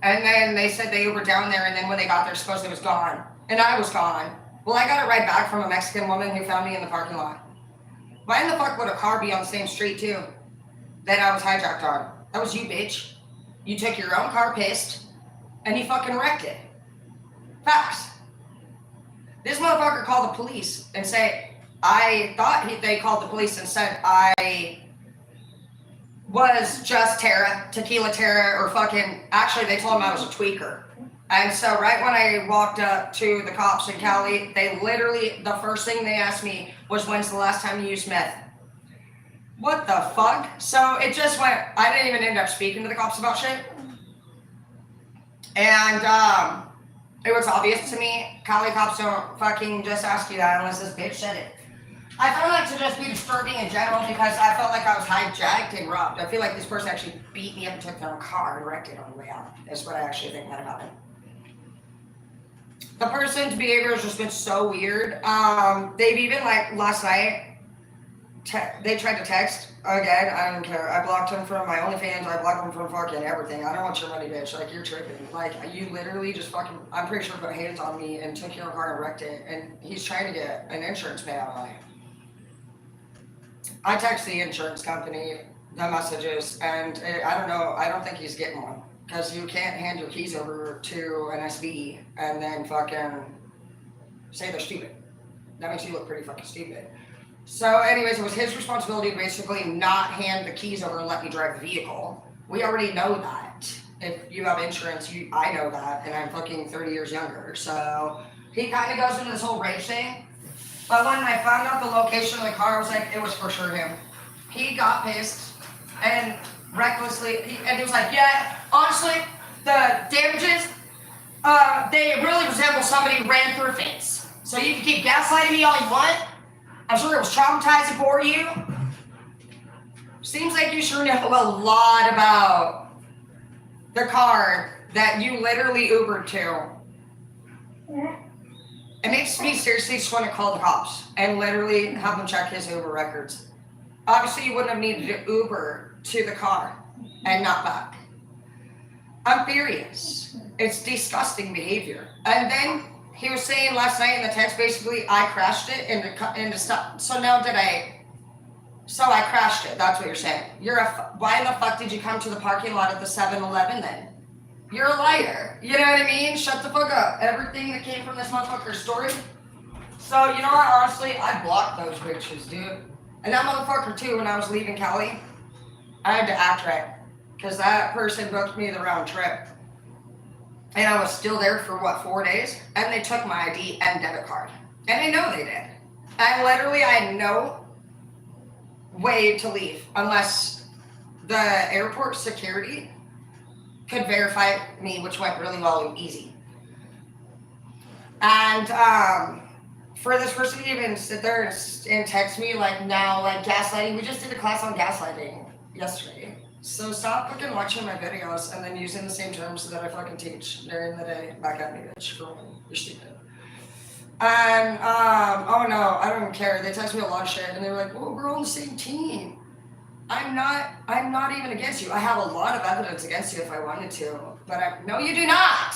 And then they said they were down there, and then when they got there, supposedly it was gone. And I was gone. Well, I got a ride back from a Mexican woman who found me in the parking lot. Why in the fuck would a car be on the same street, too, that I was hijacked on? That was you, bitch. You took your own car pissed, and you fucking wrecked it. Facts. This motherfucker called the police and said, I thought they called the police and said I was just Tequila Tara, or fucking, actually they told him I was a tweaker. And so right when I walked up to the cops in Cali, they literally, the first thing they asked me was, when's the last time you used meth? What the fuck? So it just went, I didn't even end up speaking to the cops about shit. And it was obvious to me, Cali cops don't fucking just ask you that unless this bitch said it. I found that to just be disturbing in general because I felt like I was hijacked and robbed. I feel like this person actually beat me up and took their own car and wrecked it on the way out. That's what I actually think might have happened. The person's behavior has just been so weird. They've even like last night, they tried to text again. I don't care. I blocked him from my OnlyFans. I blocked him from fucking everything. I don't want your money, bitch. Like, you're tripping. Like, you literally just fucking, I'm pretty sure, put hands on me and took your car and wrecked it. And he's trying to get an insurance payout on it. I text the insurance company the messages, and I don't know. I don't think he's getting one because you can't hand your keys over to an SB and then fucking say they're stupid. That makes you look pretty fucking stupid. So anyways, it was his responsibility to basically not hand the keys over and let me drive the vehicle. We already know that. If you have insurance, I know that, and I'm fucking 30 years younger. So he kind of goes into this whole rage thing. But when I found out the location of the car, I was like, it was for sure him. He got pissed and recklessly, and he was like, yeah, honestly, the damages, they really resemble somebody who ran through a fence. So you can keep gaslighting me all you want. I'm sure it was traumatizing for you. Seems like you sure know a lot about the car that you literally Ubered to. It makes me seriously just want to call the cops and literally have them check his Uber records. Obviously, you wouldn't have needed to Uber to the car and not back. I'm furious. It's disgusting behavior. And then he was saying last night in the text, basically, I crashed it into stuff. So now I crashed it. That's what you're saying. Why the fuck did you come to the parking lot at the 7-Eleven then? You're a liar. You know what I mean? Shut the fuck up. Everything that came from this motherfucker's story. So, you know what? Honestly, I blocked those bitches, dude. And that motherfucker, too, when I was leaving Cali, I had to act right. Because that person booked me the round trip. And I was still there for, 4 days? And they took my ID and debit card. And I know they did. And literally, I had no way to leave unless the airport security could verify me, which went really well and easy. And for this person to even sit there and text me gaslighting, we just did a class on gaslighting yesterday. So stop fucking watching my videos and then using the same terms that I fucking teach during the day. Back at me, bitch. You're stupid. And, oh no, I don't even care. They text me a lot of shit and they were like, well, we're on the same team. I'm not even against you. I have a lot of evidence against you if I wanted to. But no, you do not.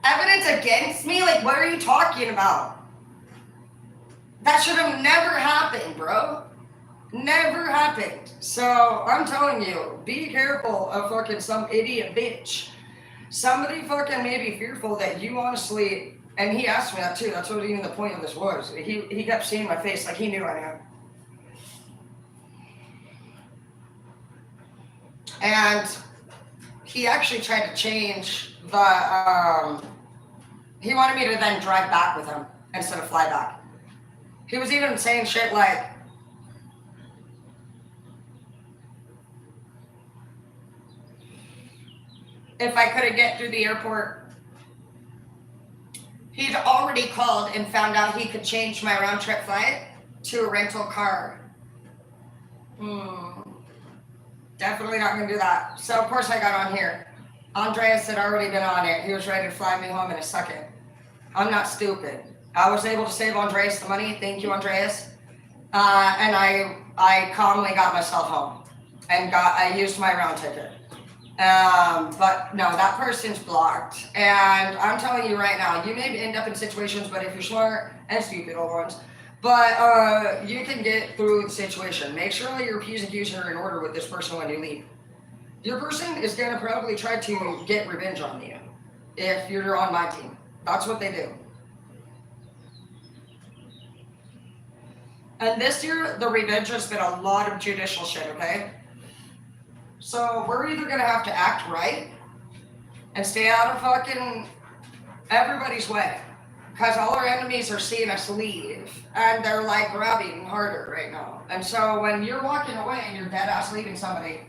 Evidence against me? Like, what are you talking about? That should have never happened, bro. Never happened. So, I'm telling you, be careful of fucking some idiot bitch. Somebody fucking may be fearful that you honestly, and he asked me that too, that's what even the point of this was. He kept seeing my face like he knew I knew. And he actually tried to change he wanted me to then drive back with him instead of fly back. He was even saying shit like, if I couldn't get through the airport, he'd already called and found out he could change my round trip flight to a rental car. Definitely not gonna do that. So of course I got on here. Andreas had already been on it. He was ready to fly me home in a second. I'm not stupid. I was able to save Andreas the money. Thank you, Andreas. And I calmly got myself home and I used my round ticket. But no, that person's blocked. And I'm telling you right now, you may end up in situations, but if you're smart and stupid, old ones, but you can get through the situation. Make sure that your P's and Q's are in order with this person when you leave. Your person is going to probably try to get revenge on you if you're on my team. That's what they do. And this year, the revenge has been a lot of judicial shit, okay? So we're either going to have to act right and stay out of fucking everybody's way. Because all our enemies are seeing us leave, and they're like grabbing harder right now. And so when you're walking away and you're dead ass leaving somebody,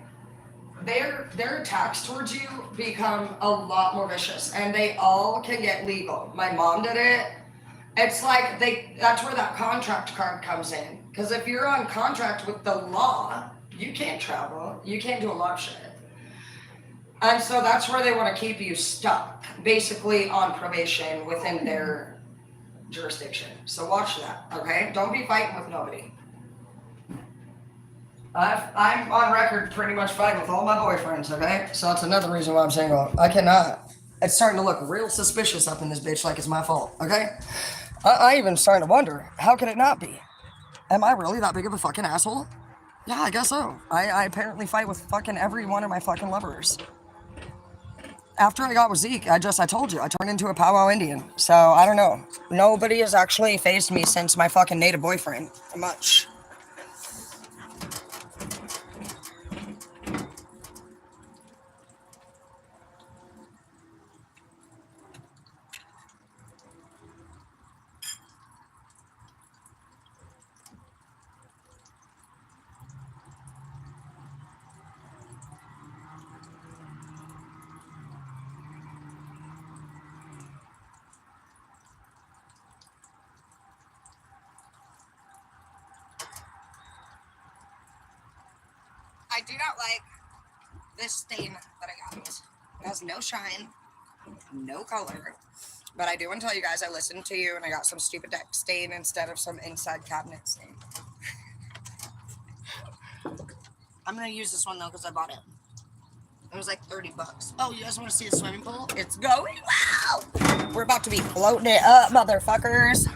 their attacks towards you become a lot more vicious, and they all can get legal. My mom did it. It's like that's where that contract card comes in. Because if you're on contract with the law, you can't travel. You can't do a lot of shit. And so that's where they want to keep you stuck, basically on probation within their jurisdiction. So watch that, okay? Don't be fighting with nobody. I'm on record pretty much fighting with all my boyfriends, okay? So that's another reason why I'm single. I cannot. It's starting to look real suspicious up in this bitch like it's my fault, okay? I even starting to wonder, how could it not be? Am I really that big of a fucking asshole? Yeah, I guess so. I apparently fight with fucking every one of my fucking lovers. After I got with Zeke, I told you, I turned into a powwow Indian. So, I don't know. Nobody has actually faced me since my fucking native boyfriend. Much. I do not like this stain that I got. It has no shine, no color. But I do want to tell you guys, I listened to you and I got some stupid deck stain instead of some inside cabinet stain. I'm going to use this one though because I bought it. It was like $30. Oh, you guys want to see the swimming pool? It's going wow! We're about to be floating it up, motherfuckers.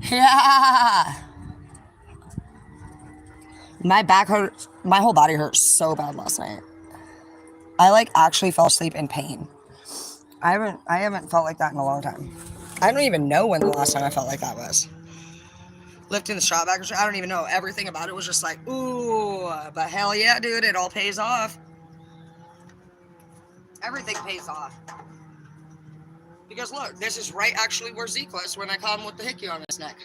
Yeah! My back hurts. My whole body hurt so bad last night. I like actually fell asleep in pain. I haven't felt like that in a long time. I don't even know when the last time I felt like that was. Lifting the strap back, I don't even know. Everything about it was just like, ooh, but hell yeah, dude, it all pays off. Everything pays off. Because look, this is right actually where Zeke was when I caught him with the hickey on his neck.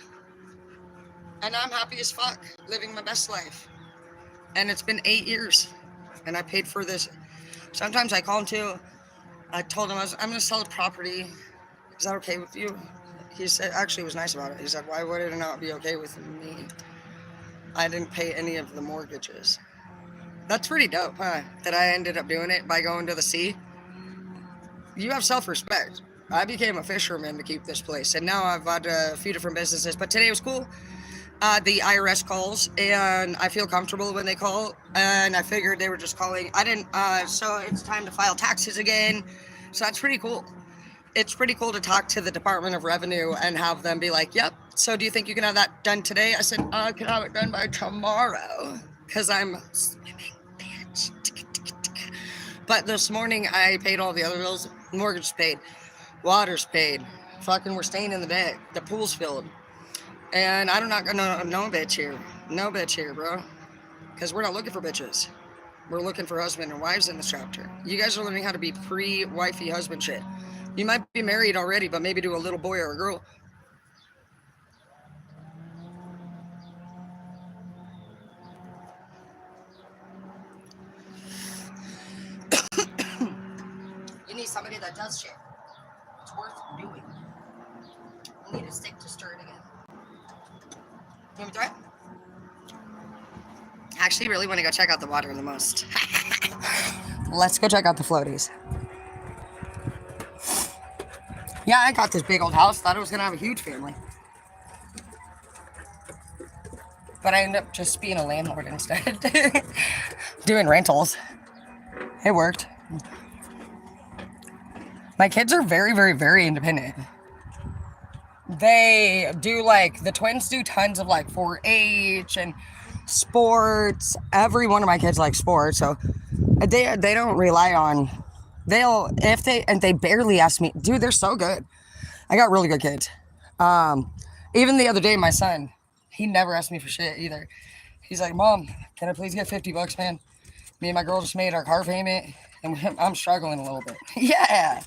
And I'm happy as fuck, living my best life. And it's been 8 years, and I paid for this. Sometimes I call him too. I told him I'm going to sell the property. Is that okay with you? He said, actually, he was nice about it. He said, why would it not be okay with me? I didn't pay any of the mortgages. That's pretty dope, huh? That I ended up doing it by going to the sea. You have self-respect. I became a fisherman to keep this place, and now I've got a few different businesses. But today was cool. The IRS calls, and I feel comfortable when they call, and I figured they were just calling. I didn't, so it's time to file taxes again. So that's pretty cool. It's pretty cool to talk to the Department of Revenue and have them be like, yep, so do you think you can have that done today? I said, I can have it done by tomorrow because I'm swimming, bitch. But this morning I paid all the other bills. Mortgage paid, water's paid. Fucking we're staying in the deck. The pool's filled. And I'm not gonna, no bitch here. No bitch here, bro. Because we're not looking for bitches. We're looking for husband and wives in this chapter. You guys are learning how to be pre-wifey husband shit. You might be married already, but maybe to a little boy or a girl. You need somebody that does shit. It's worth doing. You need a stick to stir it again. You want me to try it? I actually really want to go check out the water the most. Let's go check out the floaties. Yeah, I got this big old house. Thought I was going to have a huge family. But I ended up just being a landlord instead. Doing rentals. It worked. My kids are very, very, very independent. They do the twins do tons of 4-H and sports. Every one of my kids likes sports. So they don't rely on, they barely ask me, dude, they're so good. I got really good kids. Even the other day, my son, he never asked me for shit either. He's like, Mom, can I please get $50, man? Me and my girl just made our car payment and I'm struggling a little bit. Yeah.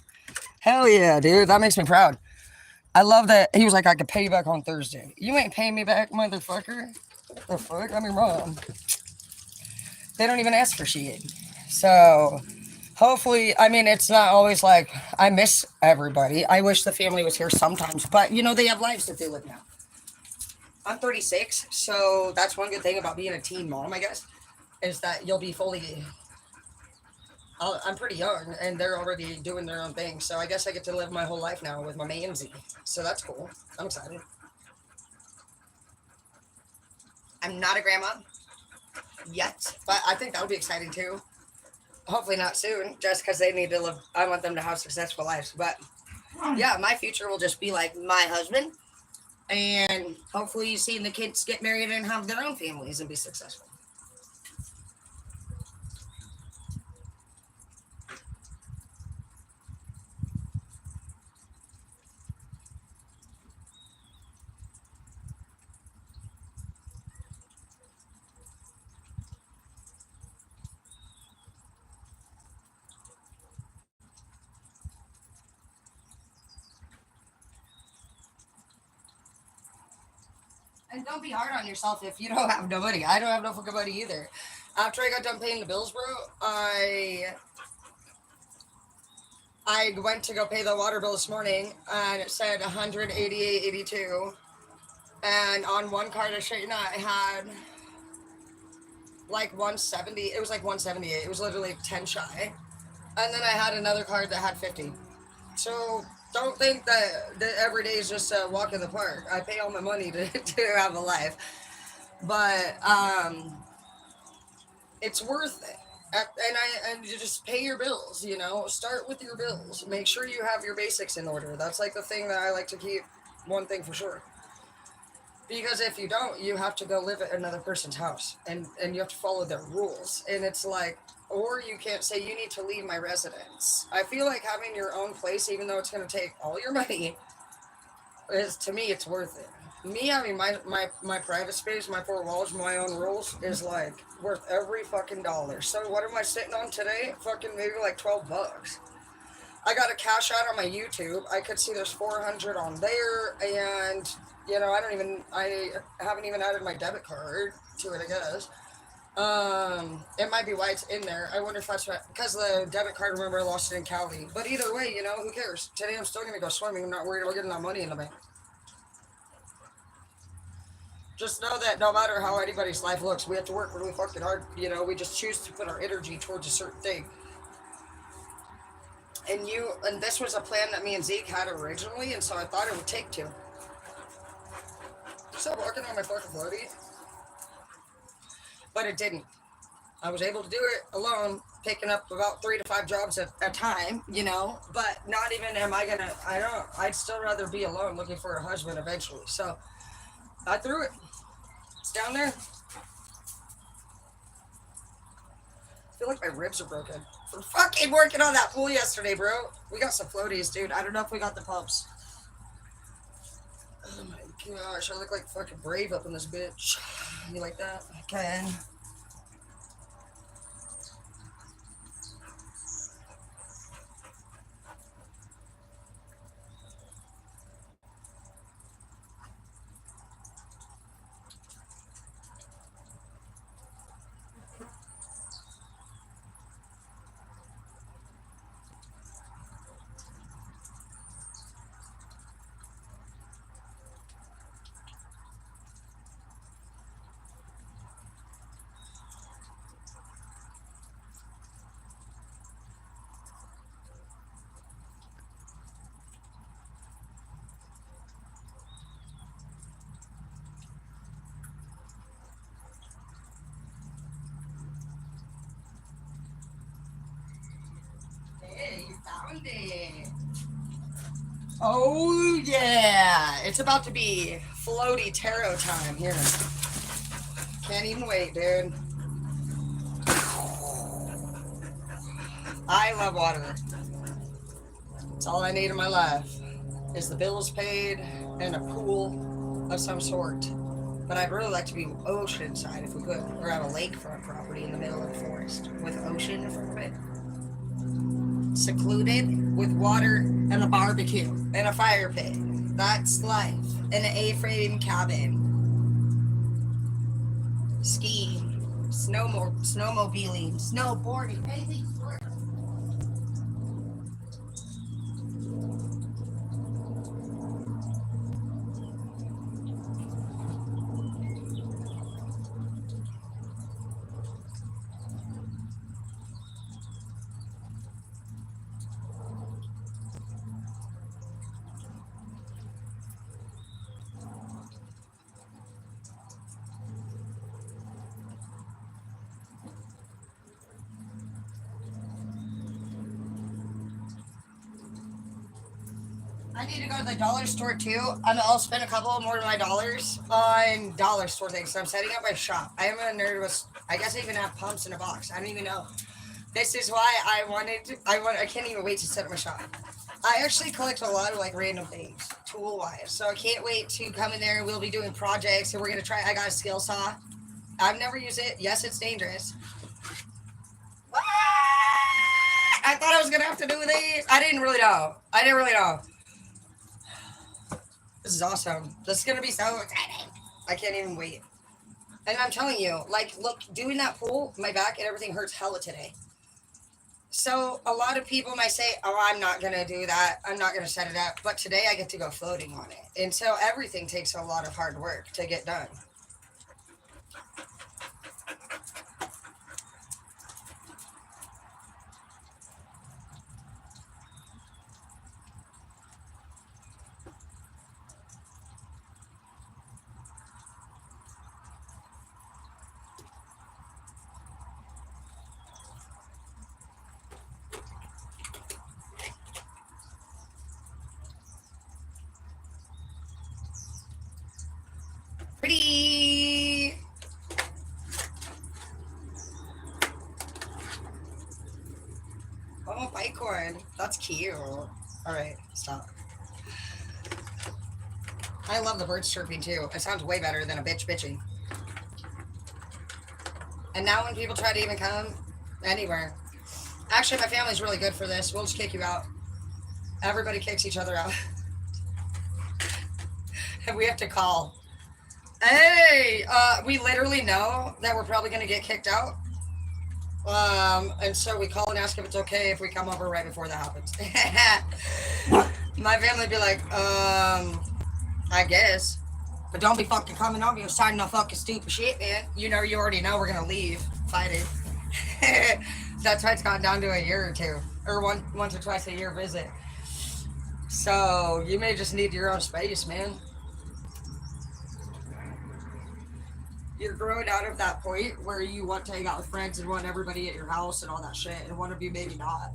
Hell yeah, dude. That makes me proud. I love that. He was like, I could pay you back on Thursday. You ain't paying me back, motherfucker. What the fuck? I'm your mom. They don't even ask for shit. So hopefully, it's not always I miss everybody. I wish the family was here sometimes, but they have lives that they live now. I'm 36, so that's one good thing about being a teen mom, I guess, is that you'll be fully I'm pretty young, and they're already doing their own thing. So I guess I get to live my whole life now with my manzy. So that's cool. I'm excited. I'm not a grandma yet, but I think that would be exciting too. Hopefully not soon, just because they need to live. I want them to have successful lives. But yeah, my future will just be like my husband, and hopefully seeing the kids get married and have their own families and be successful. And don't be hard on yourself if you don't have no money. I don't have no fucking money either. After I got done paying the bills, bro, I went to go pay the water bill this morning, and it said 188.82. And on one card I straightened out, I had like 170. It was like 178. It was literally 10 shy. And then I had another card that had 50. So don't think that every day is just a walk in the park. I pay all my money to, to have a life. But it's worth it. And you just pay your bills, start with your bills. Make sure you have your basics in order. That's like the thing that I like to keep, one thing for sure. Because if you don't, you have to go live at another person's house, and you have to follow their rules. And it's like, or you can't say you need to leave my residence. I feel like having your own place, even though it's going to take all your money, is, to me, it's worth it. Me having my private space, my four walls, my own rules is like worth every fucking dollar. So what am I sitting on today? Fucking maybe like $12. I got a cash out on my YouTube. I could see there's 400 on there, and I haven't even added my debit card to it, I guess. It might be why it's in there. I wonder if that's right, because the debit card, remember, I lost it in Cali. But either way, who cares? Today I'm still gonna go swimming. I'm not worried about getting that money in the bank. Just know that no matter how anybody's life looks, we have to work really fucking hard. We just choose to put our energy towards a certain thing. And this was a plan that me and Zeke had originally, and so I thought it would take two. Stop walking on my fucking floaty. But it didn't. I was able to do it alone, picking up about 3 to 5 jobs at a time, but not even I'd still rather be alone looking for a husband eventually. So I threw it. It's down there. I feel like my ribs are broken. We're fucking working on that pool yesterday, bro. We got some floaties, dude. I don't know if we got the pumps. Oh my gosh, I look like fucking Brave up in this bitch. You like that? I can. Hey, you found it. Oh yeah, it's about to be floaty tarot time here. Can't even wait, dude. I love water. It's all I need in my life. Is the bills paid and a pool of some sort. But I'd really like to be oceanside if we could, or have a lakefront property in the middle of the forest with ocean in front of it. Secluded with water and a barbecue and a fire pit. That's life. In an A-frame cabin. Skiing, snowmobiling, snowboarding, anything. I need to go to the dollar store too. I'll spend a couple more of my dollars on dollar store things. So I'm setting up my shop. I am a nerd with, I guess I even have pumps in a box. I don't even know. This is why I can't even wait to set up my shop. I actually collect a lot of like random things, tool wise. So I can't wait to come in there and we'll be doing projects and we're gonna try. I got a skill saw. I've never used it. Yes, it's dangerous. Ah! I thought I was gonna have to do these. I didn't really know. I didn't really know. This is awesome. This is gonna be so exciting. I can't even wait. And I'm telling you, like, look, doing that pull, my back and everything hurts hella today. So a lot of people might say, "Oh, I'm not gonna do that. I'm not gonna set it up." But today I get to go floating on it, and so everything takes a lot of hard work to get done. Pretty. Oh, bicorn. That's cute. All right, stop. I love the birds chirping too. It sounds way better than a bitch bitching. And now when people try to even come anywhere, actually my family's really good for this. We'll just kick you out. Everybody kicks each other out. And we have to call. Hey, we literally know that we're probably gonna get kicked out. And so we call and ask if it's okay if we come over right before that happens. My family would be like, I guess. But don't be fucking coming on me and starting no fucking stupid shit, man. You know, you already know we're gonna leave fighting. That's why it's gone down to a year or two. Or once or twice a year visit. So you may just need your own space, man. You're growing out of that point where you want to hang out with friends and want everybody at your house and all that shit, and one of you maybe not.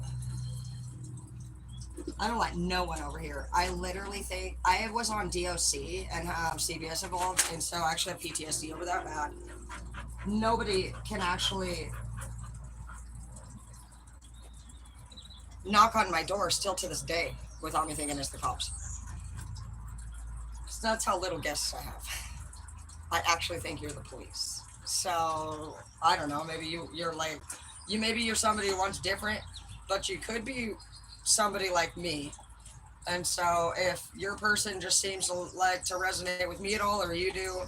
I don't like no one over here. I literally think I was on DOC and CBS involved, and so I actually have PTSD over that bad. Nobody can actually knock on my door still to this day without me thinking it's the cops. So that's how little guests I have. I actually think you're the police. So I don't know. Maybe you're like maybe you're somebody who wants different, but you could be somebody like me. And so if your person just seems like to resonate with me at all, or you do,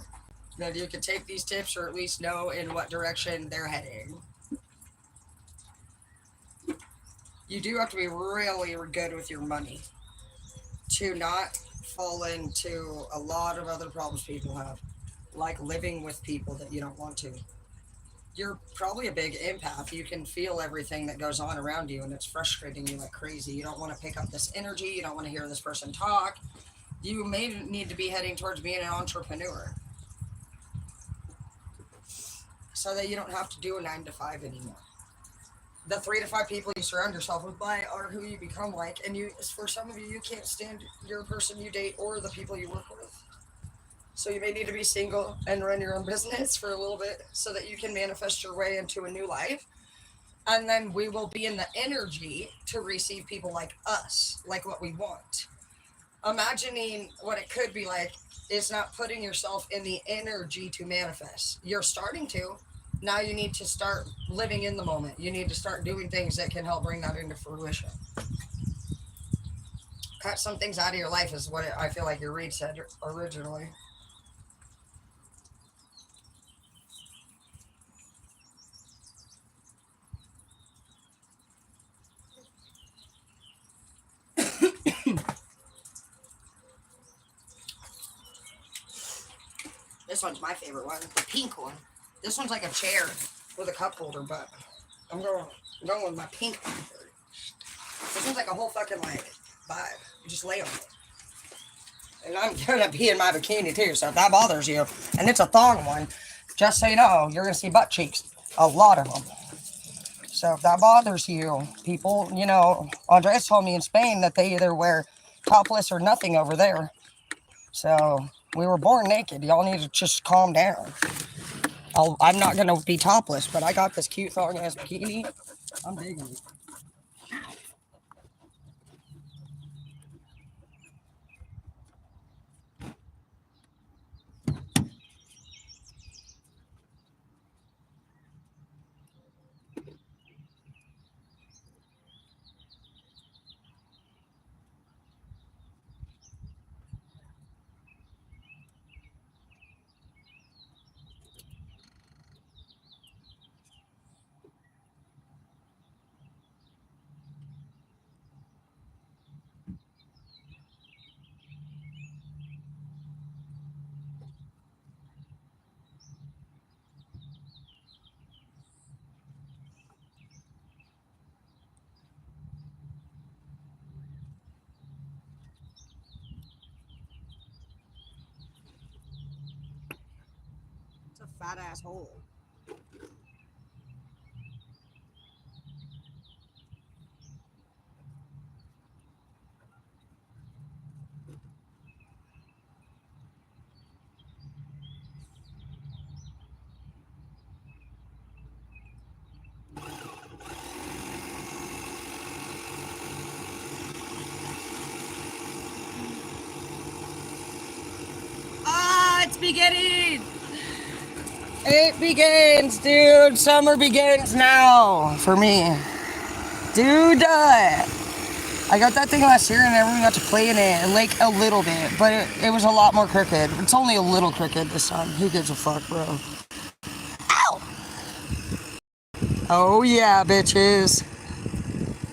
then you can take these tips or at least know in what direction they're heading. You do have to be really good with your money to not fall into a lot of other problems people have, like living with people that you don't want to. You're probably a big empath. You can feel everything that goes on around you, and it's frustrating you like crazy. You don't want to pick up this energy. You don't want to hear this person talk. You may need to be heading towards being an entrepreneur so that you don't have to do a 9 to 5 anymore. The 3 to 5 people you surround yourself with by are who you become like, and you, for some of you, you can't stand your person you date or the people you work with. So you may need to be single and run your own business for a little bit so that you can manifest your way into a new life. And then we will be in the energy to receive people like us, like what we want. Imagining what it could be like is not putting yourself in the energy to manifest. You're starting to. Now you need to start living in the moment. You need to start doing things that can help bring that into fruition. Cut some things out of your life is what I feel like your read said originally. This one's my favorite one, the pink one. This one's like a chair with a cup holder, but I'm going with my pink one first. This one's like a whole fucking like vibe. You just lay on it. And I'm gonna be in my bikini too, so if that bothers you, and it's a thong one, just so you know, you're gonna see butt cheeks, a lot of them. So if that bothers you, people, Andres told me in Spain that they either wear topless or nothing over there. So we were born naked. Y'all need to just calm down. I'm not gonna be topless, but I got this cute thong ass bikini. I'm digging it. It's a fat ass hole. It's beginning! It begins, dude. Summer begins now for me. Dude, I got that thing last year and everyone got to play in it, like a little bit, but it was a lot more crooked. It's only a little crooked this time. Who gives a fuck, bro? Ow! Oh yeah, bitches.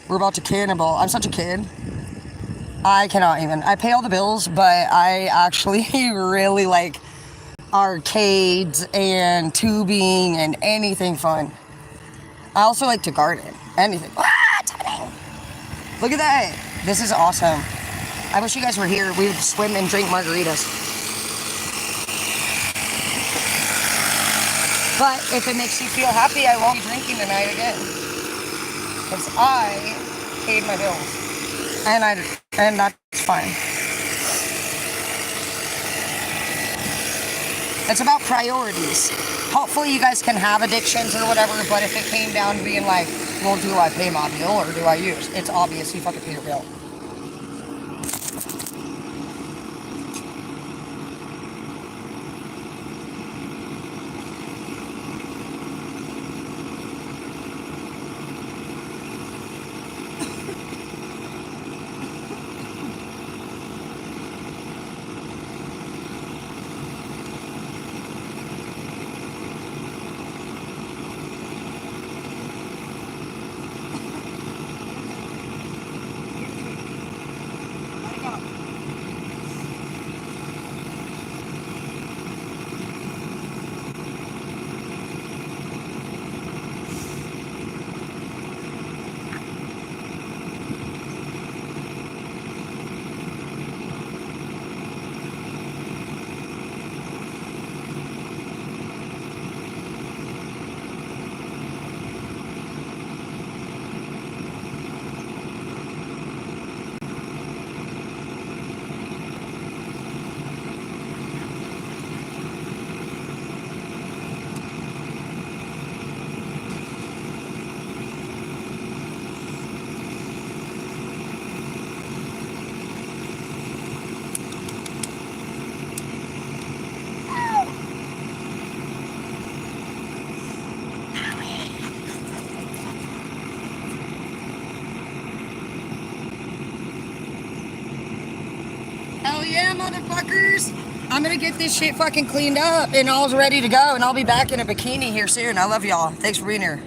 We're about to cannonball. I'm such a kid. I cannot even. I pay all the bills, but I actually really like arcades and tubing and anything fun. I also like to garden. Anything. Look at that. This is awesome. I wish you guys were here. We would swim and drink margaritas. But if it makes you feel happy, I won't be drinking tonight again. Because I paid my bills. And that's fine. It's about priorities. Hopefully you guys can have addictions or whatever, but if it came down to being like, well, do I pay my bill or do I use? It's obvious you fucking pay your bill. Hell yeah, motherfuckers! I'm gonna get this shit fucking cleaned up and all's ready to go, and I'll be back in a bikini here soon. I love y'all. Thanks for being here.